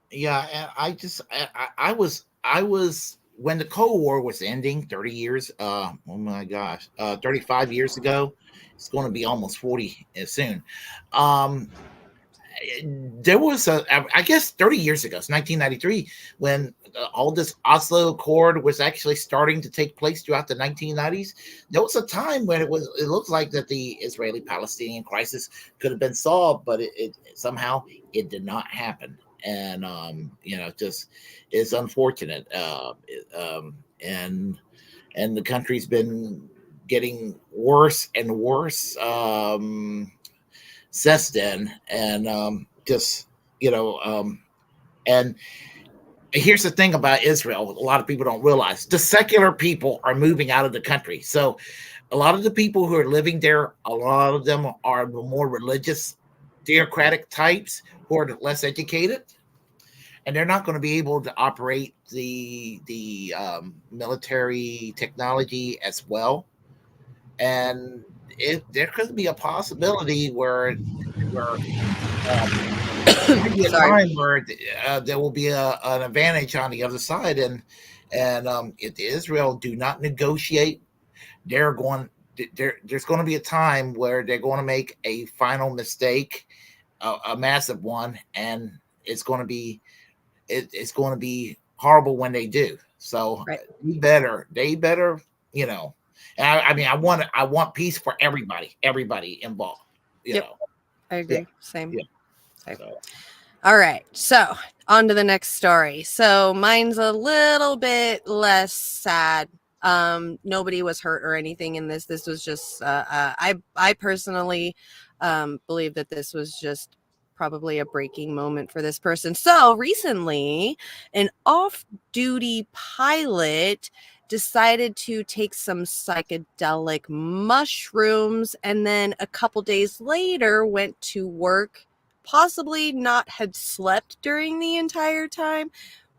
Yeah, and I was when the Cold War was ending 30 years, oh my gosh, 35 years ago. It's going to be almost 40 soon. There was I guess 30 years ago, it's 1993, when all this Oslo Accord was actually starting to take place throughout the 1990s. There was a time when it looked like that the Israeli-Palestinian crisis could have been solved, but it somehow it did not happen. And just it's unfortunate. And the country's been getting worse and worse since then. And and here's the thing about Israel: a lot of people don't realize the secular people are moving out of the country. So a lot of the people who are living there, a lot of them are the more religious, theocratic types who are less educated, and they're not going to be able to operate the military technology as well. And there could be a possibility where maybe a time where there will be an advantage on the other side, and if Israel do not negotiate, there's going to be a time where they're going to make a final mistake, a massive one, and it's going to be horrible when they do. So they better, And I mean, I want peace for everybody involved. You know. I agree. Yeah. Same. Yeah. Same. All right. So on to the next story. So mine's a little bit less sad. Nobody was hurt or anything in this. This was just, I personally believe that this was just probably a breaking moment for this person. So recently, an off-duty pilot decided to take some psychedelic mushrooms and then a couple days later went to work, possibly not had slept during the entire time,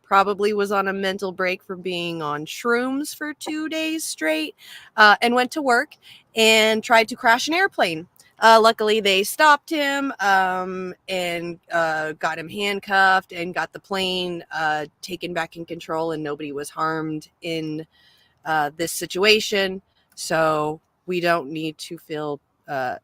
probably was on a mental break for being on shrooms for 2 days straight, and went to work and tried to crash an airplane. Luckily, they stopped him and got him handcuffed and got the plane taken back in control, and nobody was harmed in this situation. So we don't need to feel this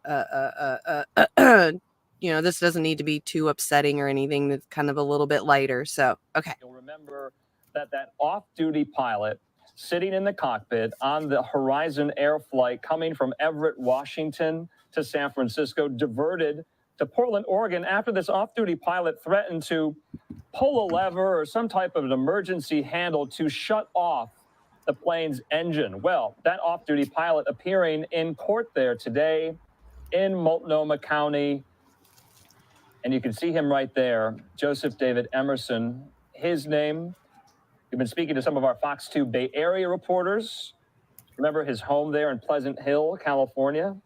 doesn't need to be too upsetting or anything. That's kind of a little bit lighter. So, okay. You'll remember that off-duty pilot sitting in the cockpit on the Horizon Air flight coming from Everett, Washington to San Francisco, diverted to Portland, Oregon, after this off-duty pilot threatened to pull a lever or some type of an emergency handle to shut off the plane's engine. Well, that off-duty pilot appearing in court there today in Multnomah County. And you can see him right there, Joseph David Emerson, his name. We've been speaking to some of our Fox 2 Bay Area reporters. Remember his home there in Pleasant Hill, California.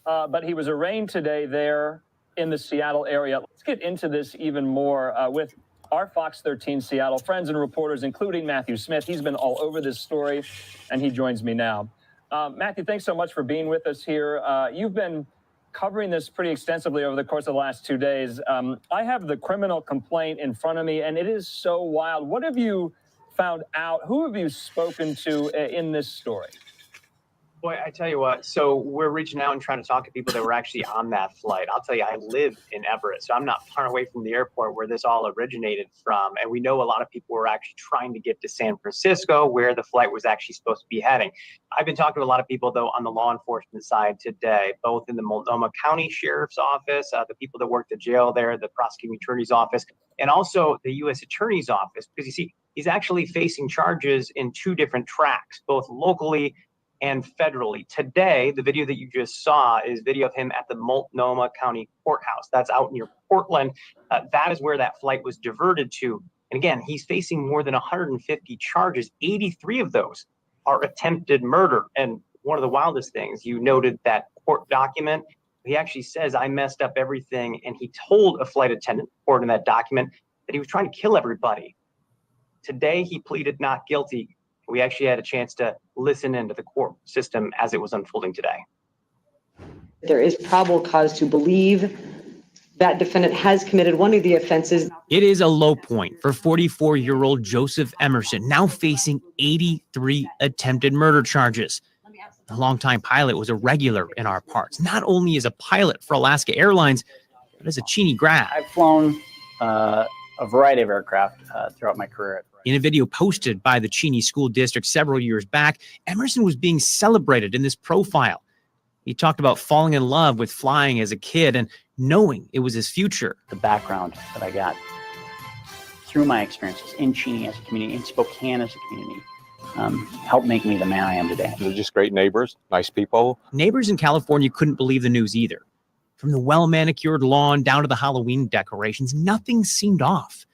But he was arraigned today there in the Seattle area. Let's get into this even more with our Fox 13 Seattle friends and reporters, including Matthew Smith. He's been all over this story, and he joins me now. Matthew, thanks so much for being with us here. You've been covering this pretty extensively over the course of the last 2 days. I have the criminal complaint in front of me, and it is so wild. What have you found out? Who have you spoken to in this story? Boy, I tell you what, so we're reaching out and trying to talk to people that were actually on that flight. I'll tell you, I live in Everett, so I'm not far away from the airport where this all originated from. And we know a lot of people were actually trying to get to San Francisco, where the flight was actually supposed to be heading. I've been talking to a lot of people, though, on the law enforcement side today, both in the Multnomah County Sheriff's Office, the people that work the jail there, the prosecuting attorney's office, and also the U.S. Attorney's Office, because you see, he's actually facing charges in two different tracks, both locally and federally. Today, the video that you just saw is video of him at the Multnomah County Courthouse. That's out near Portland. That is where that flight was diverted to. And again, he's facing more than 150 charges. 83 of those are attempted murder. And one of the wildest things, you noted that court document. He actually says, I messed up everything. And he told a flight attendant, according to that document, that he was trying to kill everybody. Today, he pleaded not guilty. We actually had a chance to listen into the court system as it was unfolding today. There is probable cause to believe that defendant has committed one of the offenses. It is a low point for 44-year-old Joseph Emerson, now facing 83 attempted murder charges. The longtime pilot was a regular in our parts, not only as a pilot for Alaska Airlines, but as a Cheney grad. I've flown a variety of aircraft throughout my career. In a video posted by the Cheney School District several years back, Emerson was being celebrated in this profile. He talked about falling in love with flying as a kid and knowing it was his future. The background that I got through my experiences in Cheney as a community, in Spokane as a community, helped make me the man I am today. They're just great neighbors, nice people. Neighbors in California couldn't believe the news either. From the well-manicured lawn down to the Halloween decorations, nothing seemed off.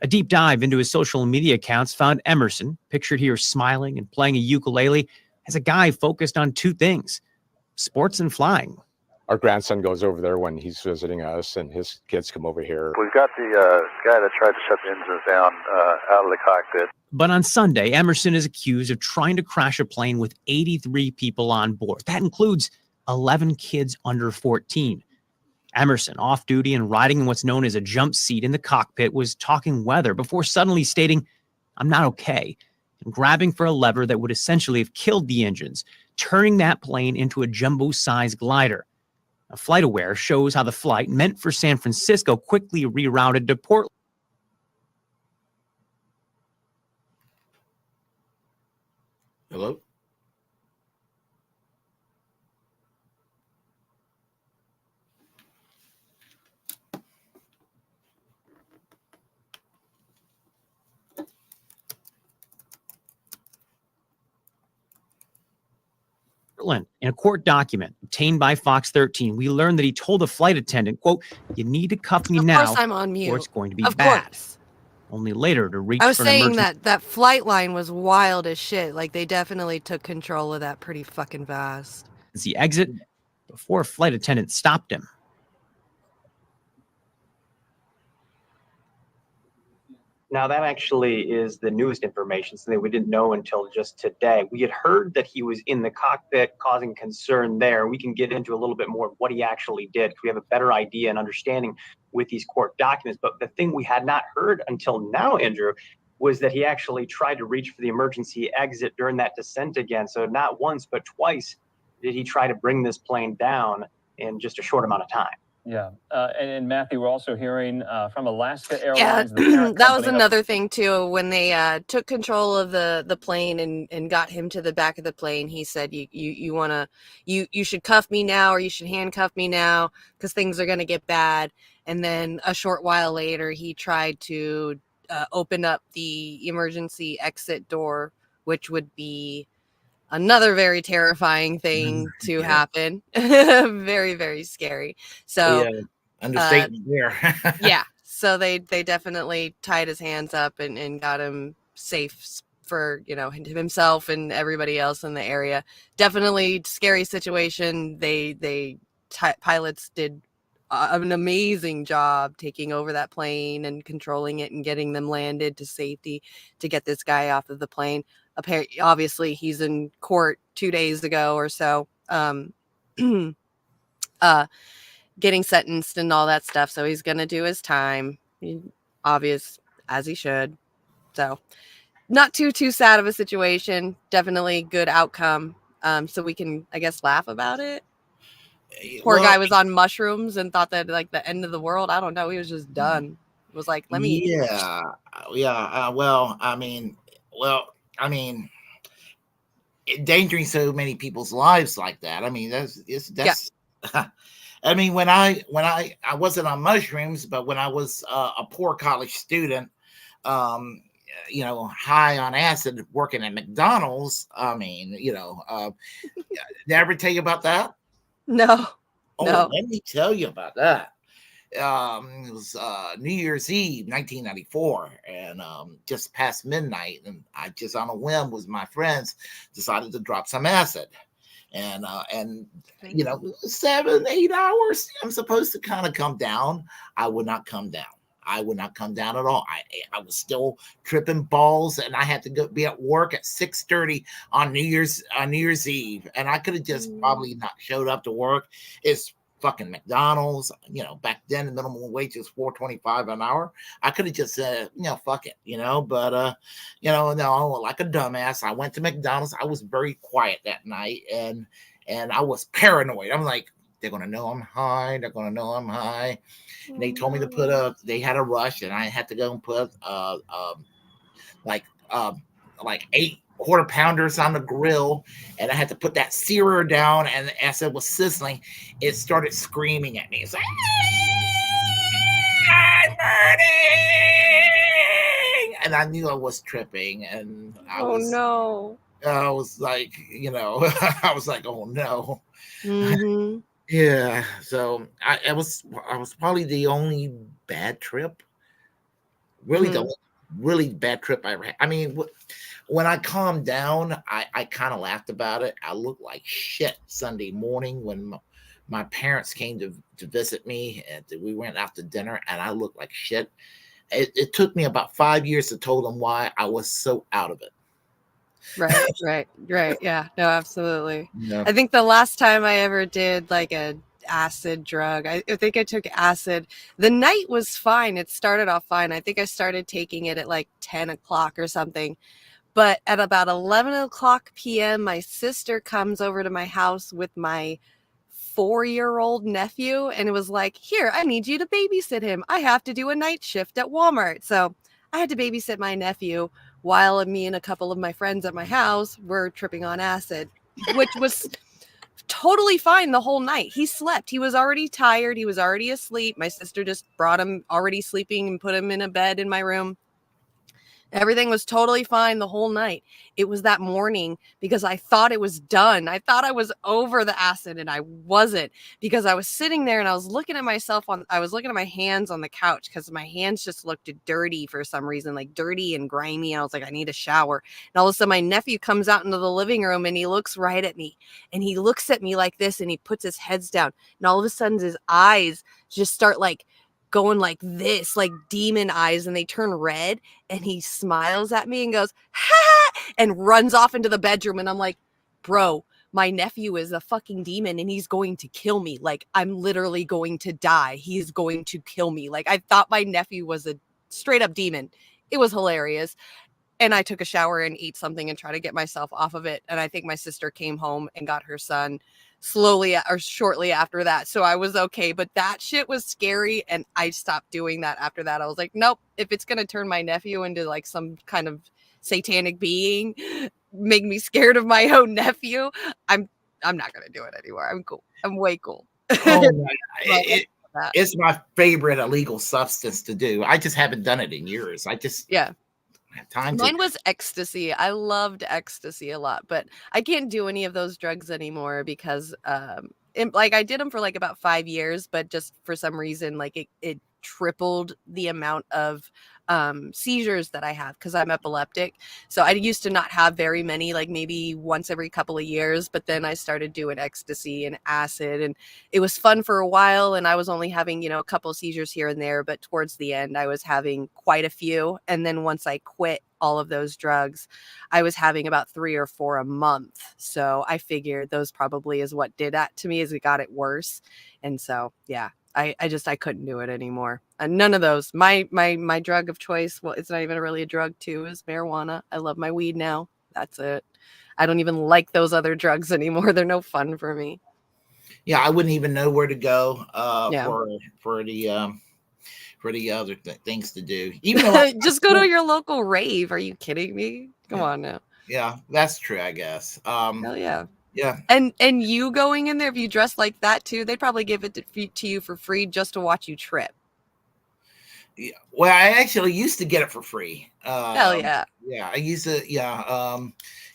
A deep dive into his social media accounts found Emerson, pictured here smiling and playing a ukulele, as a guy focused on two things: sports and flying. Our grandson goes over there when he's visiting us, and his kids come over here. We've got the guy that tried to shut the engines down out of the cockpit. But on Sunday, Emerson is accused of trying to crash a plane with 83 people on board. That includes 11 kids under 14. Emerson, off duty and riding in what's known as a jump seat in the cockpit, was talking weather before suddenly stating, "I'm not okay," and grabbing for a lever that would essentially have killed the engines, turning that plane into a jumbo-sized glider. A FlightAware shows how the flight, meant for San Francisco, quickly rerouted to Portland. Hello? In a court document obtained by Fox 13, we learned that he told a flight attendant, quote, "You need to cuff me now, Of course I'm on mute. or it's going to be Of bad." course. Only later to reach I was for an saying emergency. that flight line was wild as shit. Like, they definitely took control of that pretty fucking fast. The exit before a flight attendant stopped him. Now, that actually is the newest information, something we didn't know until just today. We had heard that he was in the cockpit causing concern there. We can get into a little bit more of what he actually did, because we have a better idea and understanding with these court documents. But the thing we had not heard until now, Andrew, was that he actually tried to reach for the emergency exit during that descent again. So not once, but twice did he try to bring this plane down in just a short amount of time. Yeah. And Matthew, we're also hearing from Alaska Yeah, Airlines. the parent that was company of- another thing too. When they took control of the plane and got him to the back of the plane, he said, you should cuff me now, or you should handcuff me now, because things are going to get bad." And then a short while later, he tried to open up the emergency exit door, which would be another very terrifying thing to happen. Very, very scary. So understatement there. yeah, so they definitely tied his hands up and got him safe for, himself and everybody else in the area. Definitely scary situation. Pilots did an amazing job taking over that plane and controlling it and getting them landed to safety to get this guy off of the plane. Obviously, he's in court 2 days ago or so, getting sentenced and all that stuff. So he's going to do his time, obvious, as he should. So not too sad of a situation. Definitely good outcome. so we can, I guess, laugh about it. Poor Well, guy was on mushrooms and thought that like the end of the world. I don't know. He was just done. It was like, let me. yeah, well, I mean, endangering so many people's lives like that. I mean, that's. I mean, when I wasn't on mushrooms, but when I was a poor college student, um, high on acid, working at McDonald's. I mean, did I ever tell you about that? No. Oh, No. let me tell you about that. It was New Year's Eve, 1994, and just past midnight, and I just on a whim with my friends decided to drop some acid, and 7-8 hours I'm supposed to kind of come down. I would not come down. I would not come down at all. I was still tripping balls, and I had to go be at work at 6:30 on New Year's Eve, and I could have just probably not showed up to work. It's fucking McDonald's. Back then the minimum wage was $4.25 an hour. I could have just said, fuck it, but no, like a dumbass, I went to McDonald's. I was very quiet that night, and I was paranoid. I'm like, they're gonna know I'm high. They're gonna know I'm high. And they told me to they had a rush, and I had to go and put like 8 quarter pounders on the grill, and I had to put that searer down, and as it was sizzling, it started screaming at me. It's like, I'm burning! And I knew I was tripping, and I was like, I was like, oh no. Mm-hmm. Yeah, so I was probably the only bad trip, really the only really bad trip I ever had. I mean, when I calmed down, I kind of laughed about it. I looked like shit Sunday morning when my parents came to visit me, and we went out to dinner, and I looked like shit. It took me about 5 years to tell them why I was so out of it. Right. Yeah, no, absolutely. Yeah. I think the last time I ever did like a acid drug, I think I took acid. The night was fine. It started off fine. I think I started taking it at like 10 o'clock or something. But at about 11 o'clock p.m., my sister comes over to my house with my 4-year-old nephew, and it was like, here, I need you to babysit him. I have to do a night shift at Walmart. So I had to babysit my nephew while me and a couple of my friends at my house were tripping on acid, which was totally fine the whole night. He slept. He was already tired. He was already asleep. My sister just brought him already sleeping and put him in a bed in my room. Everything was totally fine the whole night. It was that morning because I thought it was done. I thought I was over the acid, and I wasn't, because I was sitting there and I was looking at myself I was looking at my hands on the couch because my hands just looked dirty for some reason, like dirty and grimy. I was like, I need a shower. And all of a sudden my nephew comes out into the living room, and he looks right at me, and he looks at me like this, and he puts his heads down, and all of a sudden his eyes just start like going like this, like demon eyes, and they turn red, and he smiles at me and goes, ha, and runs off into the bedroom. And I'm like, bro, my nephew is a fucking demon, and he's going to kill me. Like, I'm literally going to die. He's going to kill me. Like, I thought my nephew was a straight up demon. It was hilarious. And I took a shower and ate something and tried to get myself off of it. And I think my sister came home and got her son slowly or shortly after that. So I was okay. But that shit was scary. And I stopped doing that after that. I was like, nope, if it's going to turn my nephew into like some kind of satanic being, make me scared of my own nephew, I'm not going to do it anymore. I'm cool. I'm way cool. Oh my, it's my favorite illegal substance to do. I just haven't done it in years. I just have time Mine was ecstasy. I loved ecstasy a lot, but I can't do any of those drugs anymore because like I did them for like about 5 years, but just for some reason like it tripled the amount of seizures that I have because I'm epileptic. So I used to not have very many, like maybe once every couple of years, but then I started doing ecstasy and acid, and it was fun for a while, and I was only having, a couple of seizures here and there, but towards the end I was having quite a few. And then once I quit all of those drugs, I was having about 3 or 4 a month. So I figured those probably is what did that to me, is it got it worse. And so yeah, I couldn't do it anymore. And none of those. My drug of choice, well, it's not even really a drug too, is marijuana. I love my weed now. That's it. I don't even like those other drugs anymore. They're no fun for me. Yeah, I wouldn't even know where to go Yeah. for the other things to do. Even though Just go to your local rave. Are you kidding me? Come on now. yeah, that's true, I guess. Hell yeah. Yeah. And you going in there, if you dress like that too, they'd probably give it to you for free just to watch you trip. Yeah. Well, I actually used to get it for free. Hell yeah. Yeah, I used to.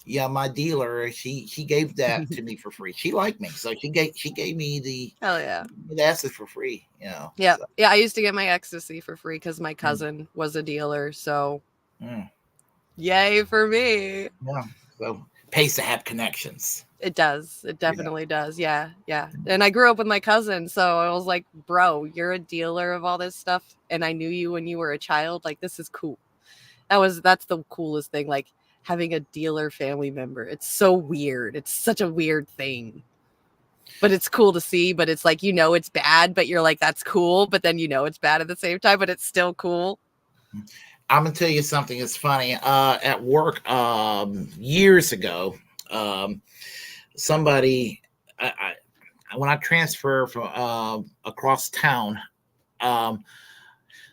Yeah, my dealer, she gave that to me for free. She liked me, so she gave me the Hell yeah. acid for free. You know. Yeah. So, Yeah. I used to get my ecstasy for free because my cousin was a dealer. So yay for me. yeah. So pays to have connections. It does. It definitely does. Yeah. Yeah. And I grew up with my cousin. So I was like, bro, you're a dealer of all this stuff. And I knew you when you were a child. Like, this is cool. That's the coolest thing. Like having a dealer family member. It's so weird. It's such a weird thing. But it's cool to see. But it's like, it's bad, but you're like, that's cool. But then it's bad at the same time, but it's still cool. I'm gonna tell you something that's funny. At work, years ago, somebody, when I transferred from across town,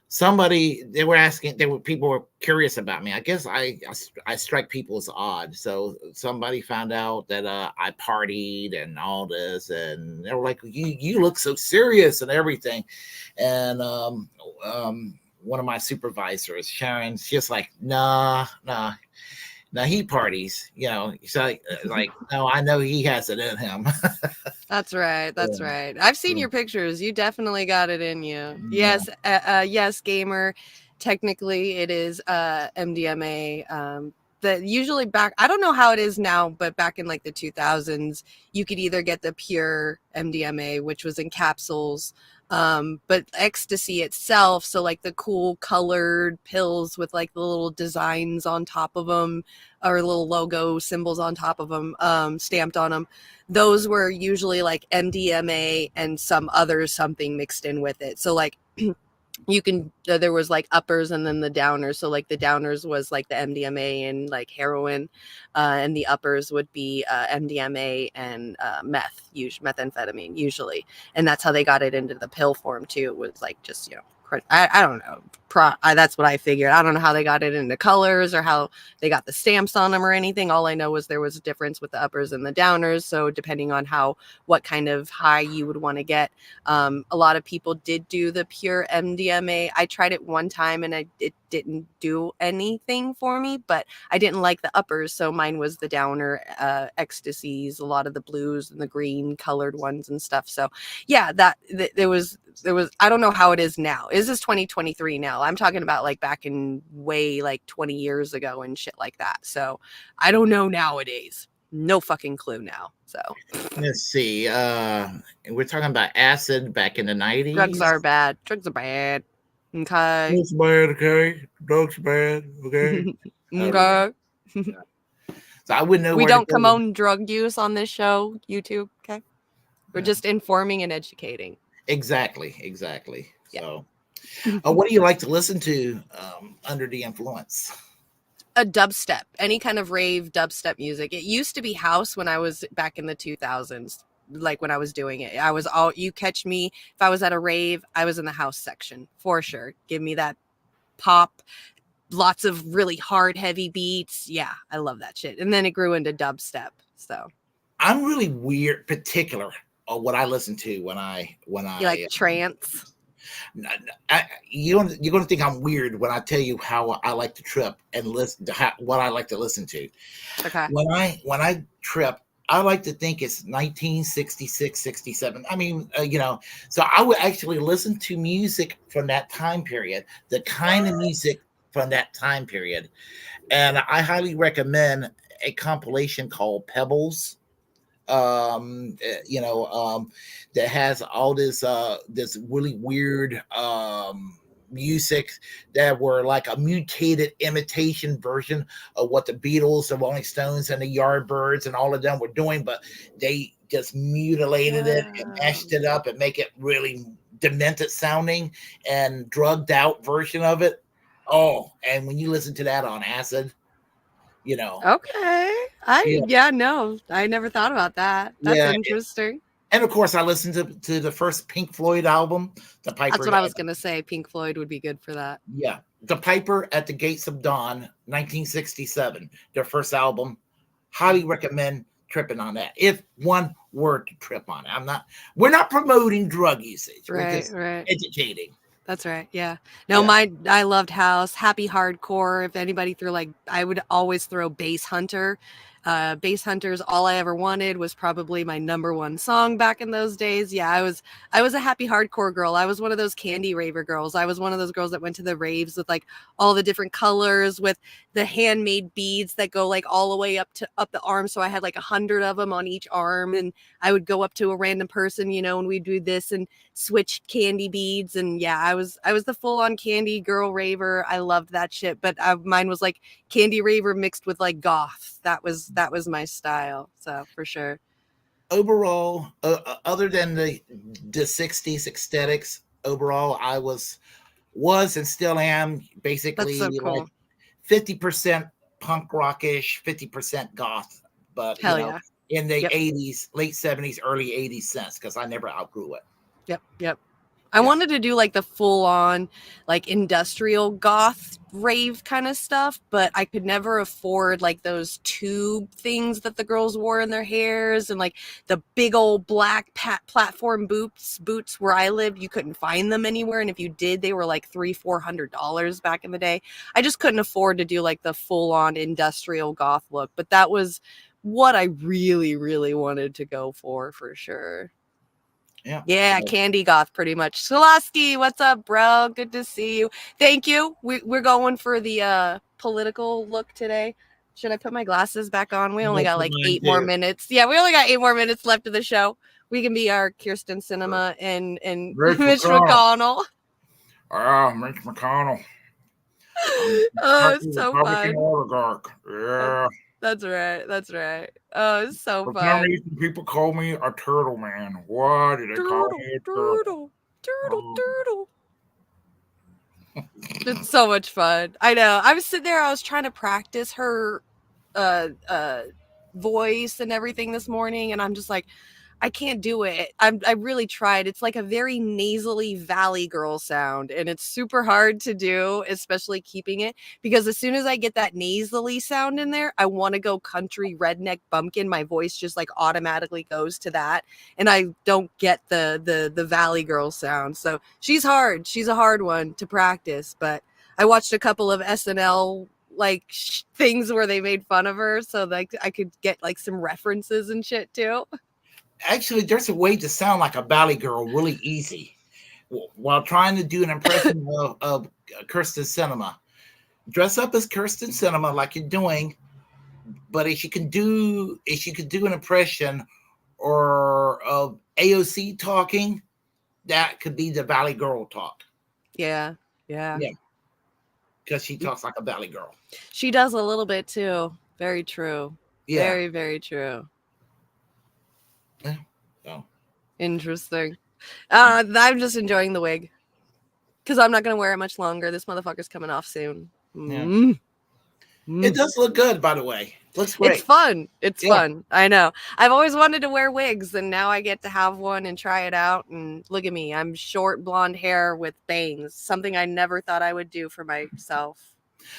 somebody, people were curious about me. I guess I strike people as odd. So somebody found out that I partied and all this, and they were like, "You look so serious and everything," and one of my supervisors, Sharon, she's just like, nah, he parties, so like, no, I know he has it in him. That's right. That's right. I've seen your pictures. You definitely got it in you. Yes. Yes, gamer. Technically it is MDMA. That usually I don't know how it is now, but back in like the 2000s, you could either get the pure MDMA, which was in capsules, but ecstasy itself, so like the cool colored pills with like the little designs on top of them or little logo symbols on top of them, stamped on them, those were usually like MDMA and some other something mixed in with it. So like you can there was like uppers and then the downers. So like the downers was like the MDMA and like heroin, and the uppers would be MDMA and methamphetamine usually, and that's how they got it into the pill form too. It was like just I don't know. That's what I figured. I don't know how they got it into colors or how they got the stamps on them or anything. All I know was there was a difference with the uppers and the downers. So depending on what kind of high you would want to get, a lot of people did do the pure MDMA. I tried it one time and it didn't do anything for me, but I didn't like the uppers. So mine was the downer ecstasies, a lot of the blues and the green colored ones and stuff. So yeah, there was, I don't know how it is now. Is this 2023 now? I'm talking about like back in way like 20 years ago and shit like that. So I don't know nowadays. No fucking clue now. So let's see. We're talking about acid back in the 90s. Drugs are bad. Drugs are bad. Okay. Drugs bad. Okay. Drugs bad. Okay. Okay. So I wouldn't know. We don't condone drug use on this show, YouTube. Okay. We're just informing and educating. Exactly. Yeah. So, what do you like to listen to under the influence? A dubstep, any kind of rave dubstep music. It used to be house when I was back in the 2000s, like when I was doing it. You catch me, if I was at a rave, I was in the house section for sure. Give me that pop, lots of really hard, heavy beats. Yeah, I love that shit. And then it grew into dubstep. So I'm really weird, particular on what I listen to when I you like trance. You're going to think I'm weird when I tell you how I like to trip and listen to what I like to listen to. Okay. When I trip, I like to think it's 1966, 67. I mean, so I would actually listen to music from that time period, the kind of music from that time period. And I highly recommend a compilation called Pebbles. That has all this really weird music that were like a mutated imitation version of what the Beatles, the Rolling Stones, and the Yardbirds and all of them were doing, but they just mutilated it and mashed it up and make it really demented sounding and drugged out version of it. Oh, and when you listen to that on acid, You know. Okay. No, I never thought about that. That's Yeah, interesting. and of course, I listened to the first Pink Floyd album, The Piper. That's what I was gonna say. Pink Floyd would be good for that. Yeah, The Piper at the Gates of Dawn, 1967, their first album. Highly recommend tripping on that. If one were to trip on it, we're not promoting drug usage. We're Right, just right. educating. That's right. Yeah. No, I loved house, happy hardcore. If anybody threw I would always throw Bass Hunter. Bass Hunter's All I Ever Wanted was probably my number one song back in those days. Yeah, I was a happy hardcore girl. I was one of those candy raver girls. I was one of those girls that went to the raves with all the different colors with the handmade beads that go all the way up the arm. So I had 100 of them on each arm, and I would go up to a random person, and we'd do this and switch candy beads. And yeah, I was the full on candy girl raver. I loved that shit. But mine was candy raver mixed with goth. That was my style. So for sure. Overall, other than the 60s aesthetics, overall, I was and still am basically That's so cool. 50% punk rockish, 50% goth. But Hell yeah. in the 80s, late 70s, early 80s sense, because I never outgrew it. Yep. I wanted to do the full on industrial goth rave kind of stuff, but I could never afford those tube things that the girls wore in their hairs and the big old black platform boots where I lived. You couldn't find them anywhere, and if you did, they were $300-400 back in the day. I just couldn't afford to do the full on industrial goth look, but that was what I really, really wanted to go for sure. Yeah, candy goth pretty much. Solaski, what's up, bro? Good to see you. Thank you. We're going for the political look today. Should I put my glasses back on? We only got 8 more minutes. Yeah, we only got 8 more minutes left of the show. We can be our Kirsten Sinema and Mitch McConnell. Mitch McConnell. Oh, it's so fun. Oligarch. Yeah. That's right. Oh, it's so fun. For some reason, people call me a turtle man. Why did they call me a turtle? Turtle. It's so much fun. I know. I was sitting there. I was trying to practice her voice and everything this morning, and I'm just I can't do it. I really tried. It's a very nasally Valley Girl sound, and it's super hard to do, especially keeping it, because as soon as I get that nasally sound in there, I want to go country redneck bumpkin. My voice just automatically goes to that, and I don't get the Valley Girl sound. So she's hard. She's a hard one to practice, but I watched a couple of SNL things where they made fun of her, so I could get some references and shit too. Actually, there's a way to sound like a Valley Girl really easy while trying to do an impression of Kirsten Sinema. Dress up as Kirsten Sinema like you're doing, but if you could do an impression or of AOC talking, that could be the Valley Girl talk. Yeah. Because she talks like a Valley Girl. She does a little bit too. Very true. Yeah. Very, very true. Yeah. Oh. Interesting. I'm just enjoying the wig because I'm not going to wear it much longer. This motherfucker's coming off soon. Yeah. It does look good, by the way. Looks great. It's fun. It's fun. I know. I've always wanted to wear wigs, and now I get to have one and try it out. And look at me. I'm short blonde hair with bangs, something I never thought I would do for myself.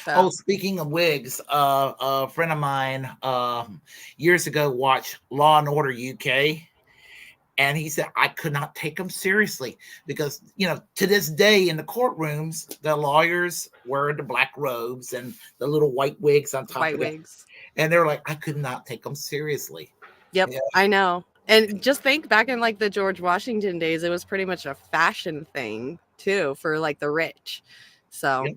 So. Oh, speaking of wigs, a friend of mine years ago watched Law and Order UK, and he said I could not take them seriously because to this day in the courtrooms the lawyers wear the black robes and the little white wigs on top of wigs, and they're like I could not take them seriously. Yep, yeah. I know. And just think back in the George Washington days, it was pretty much a fashion thing too for the rich. So. Yep.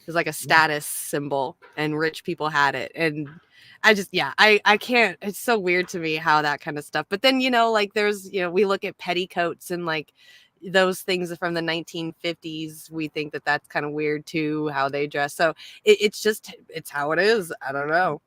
It was a status symbol, and rich people had it. And I just, I can't, it's so weird to me how that kind of stuff. But then, there's, we look at petticoats and those things from the 1950s. We think that that's kind of weird too, how they dress. So it's how it is. I don't know.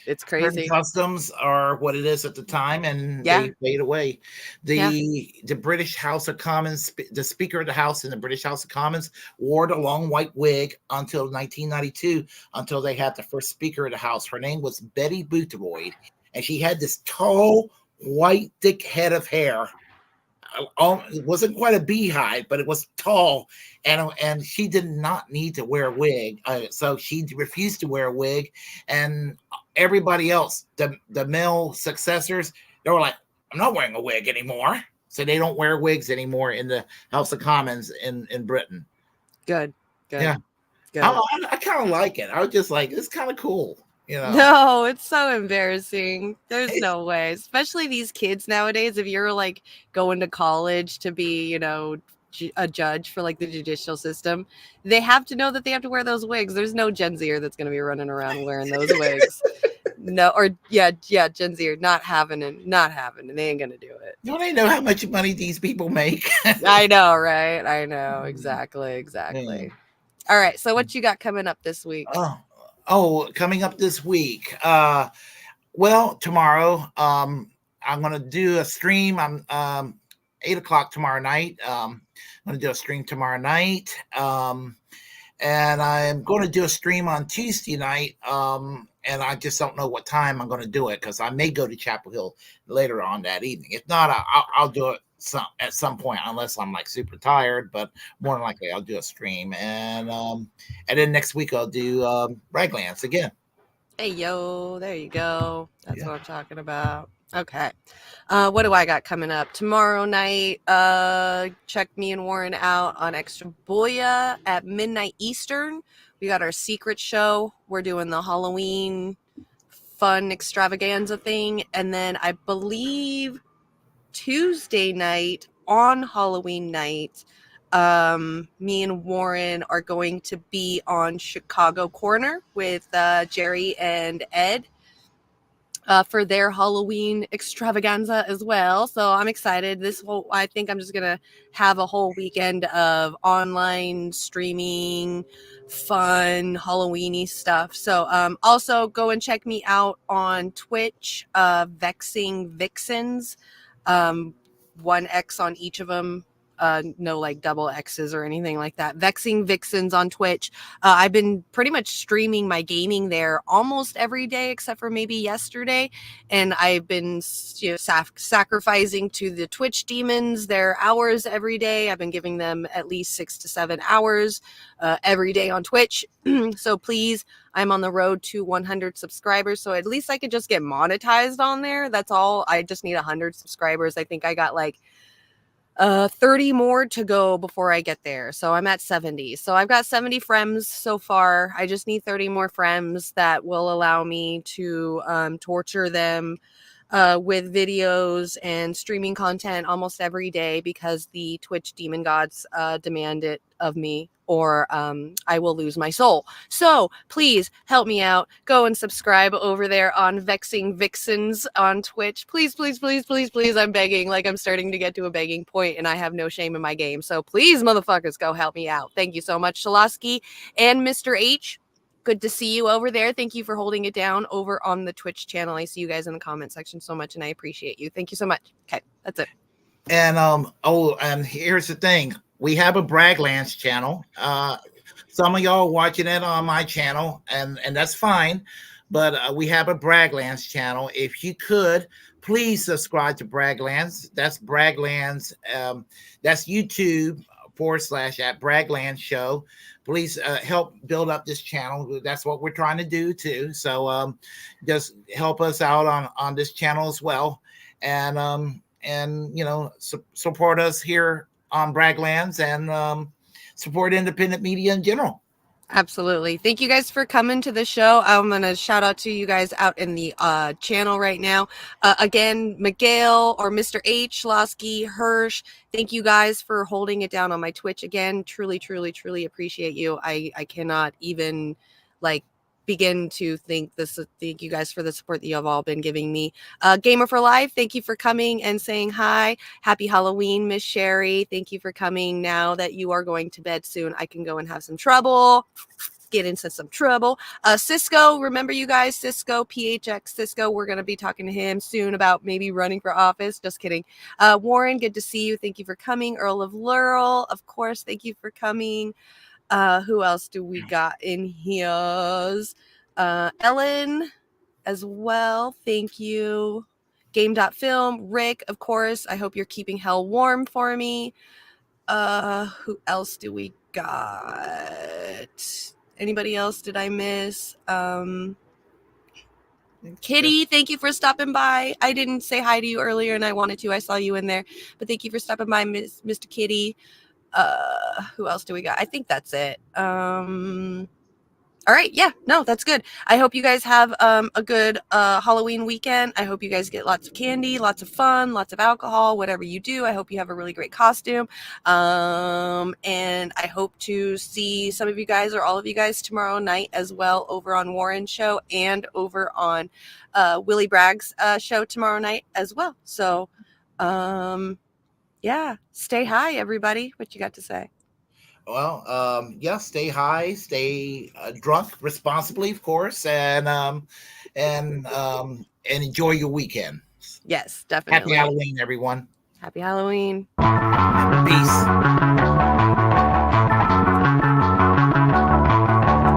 It's certain crazy. customs are what it is at the time, and Yeah. they fade away. Yeah. The British House of Commons, the Speaker of the House in the British House of Commons wore the long white wig until 1992, until they had the first Speaker of the House. Her name was Betty Boothroyd, and she had this tall, white, thick head of hair. It wasn't quite a beehive, but it was tall, and she did not need to wear a wig, so she refused to wear a wig. And everybody else, the male successors, they were like, "I'm not wearing a wig anymore," so they don't wear wigs anymore in the House of Commons in Britain. Good. Yeah, Good. I kind of like it. I was just like, it's kind of cool, you know. No, it's so embarrassing. There's no way, especially these kids nowadays. If you're like going to college to be, a judge for like the judicial system, they have to know that they have to wear those wigs. There's no Gen Zer that's going to be running around wearing those wigs. No, or Gen Zer not having it. They ain't going to do it. Don't they know how much money these people make? I know, right? I know. Exactly. All right. So what you got coming up this week? Coming up this week. Well, tomorrow, I'm gonna do a stream. I'm 8 o'clock tomorrow night. I'm gonna do a stream tomorrow night. And I'm going to do a stream on Tuesday night. And I just don't know what time I'm going to do it, because I may go to Chapel Hill later on that evening. If not, I'll do it at some point, unless I'm like super tired. But more than likely, I'll do a stream, and then next week I'll do Bragglands again. Hey, yo, there you go. That's what I'm talking about. Okay. What do I got coming up? Tomorrow night, check me and Warren out on Extra Boya at midnight Eastern. We got our secret show. We're doing the Halloween fun extravaganza thing. And then I believe Tuesday night on Halloween night, me and Warren are going to be on Chicago Corner with Jerry and Ed for their Halloween extravaganza as well. So I'm excited. I think I'm just gonna have a whole weekend of online streaming, fun Halloweeny stuff. So also go and check me out on Twitch, Vexing Vixens, 1X on each of them. No like double X's or anything like that. Vexing Vixens on Twitch. I've been pretty much streaming my gaming there almost every day except for maybe yesterday, and I've been sacrificing to the Twitch demons their hours every day. I've been giving them at least 6 to 7 hours every day on Twitch. So please, I'm on the road to 100 subscribers, so at least I could just get monetized on there. That's all. I just need 100 subscribers. I think I got like 30 more to go before I get there. So I'm at 70. So I've got 70 friends so far. I just need 30 more friends that will allow me to torture them with videos and streaming content almost every day, because the Twitch demon gods demand it of me, or I will lose my soul. So please help me out. Go and subscribe over there on Vexing Vixens on Twitch. Please, please, please, please, please. I'm begging. Like, I'm starting to get to a begging point, and I have no shame in my game. So please, motherfuckers, go help me out. Thank you so much, Shalasky and Mr. H. Good to see you over there. Thank you for holding it down over on the Twitch channel. I see you guys in the comment section so much, and I appreciate you. Thank you so much. Okay, that's it. And and here's the thing: we have a Bragglands channel. Some of y'all watching it on my channel, and that's fine. But we have a Bragglands channel. If you could, please subscribe to Bragglands. That's Bragglands. That's YouTube / @Bragglands Show. Please help build up this channel. That's what we're trying to do too. So just help us out on this channel as well, and support us here on Bragglands, and support independent media in general. Absolutely. Thank you guys for coming to the show. I'm going to shout out to you guys out in the channel right now. Again, Miguel or Mr. H, Lasky, Hirsch, thank you guys for holding it down on my Twitch again. Truly, truly, truly appreciate you. I cannot even begin to thank you guys for the support that you have all been giving me. Gamer for Life, thank you for coming and saying hi. Happy Halloween, Miss Sherry. Thank you for coming. Now that you are going to bed soon, I can go and have some trouble. get into some trouble. Cisco, remember you guys, Cisco, PHX Cisco. We're going to be talking to him soon about maybe running for office. Just kidding. Warren, good to see you. Thank you for coming. Earl of Laurel, of course, thank you for coming. Who else do we got in here? Ellen as well. Thank you. Game.film. Rick, of course. I hope you're keeping hell warm for me. Who else do we got? Anybody else did I miss? Kitty, thank you for stopping by. I didn't say hi to you earlier and I wanted to. I saw you in there. But thank you for stopping by, Mr. Kitty. Who else do we got? I think that's it. All right. Yeah, no, that's good. I hope you guys have a good Halloween weekend. I hope you guys get lots of candy, lots of fun, lots of alcohol, whatever you do. I hope you have a really great costume. And I hope to see some of you guys or all of you guys tomorrow night as well over on Warren's show and over on Willie Bragg's show tomorrow night as well. So, yeah, stay high, everybody. What you got to say? Well, yeah, stay high, stay drunk responsibly, of course, and enjoy your weekend. Yes, definitely. Happy Halloween, everyone. Happy Halloween. Peace.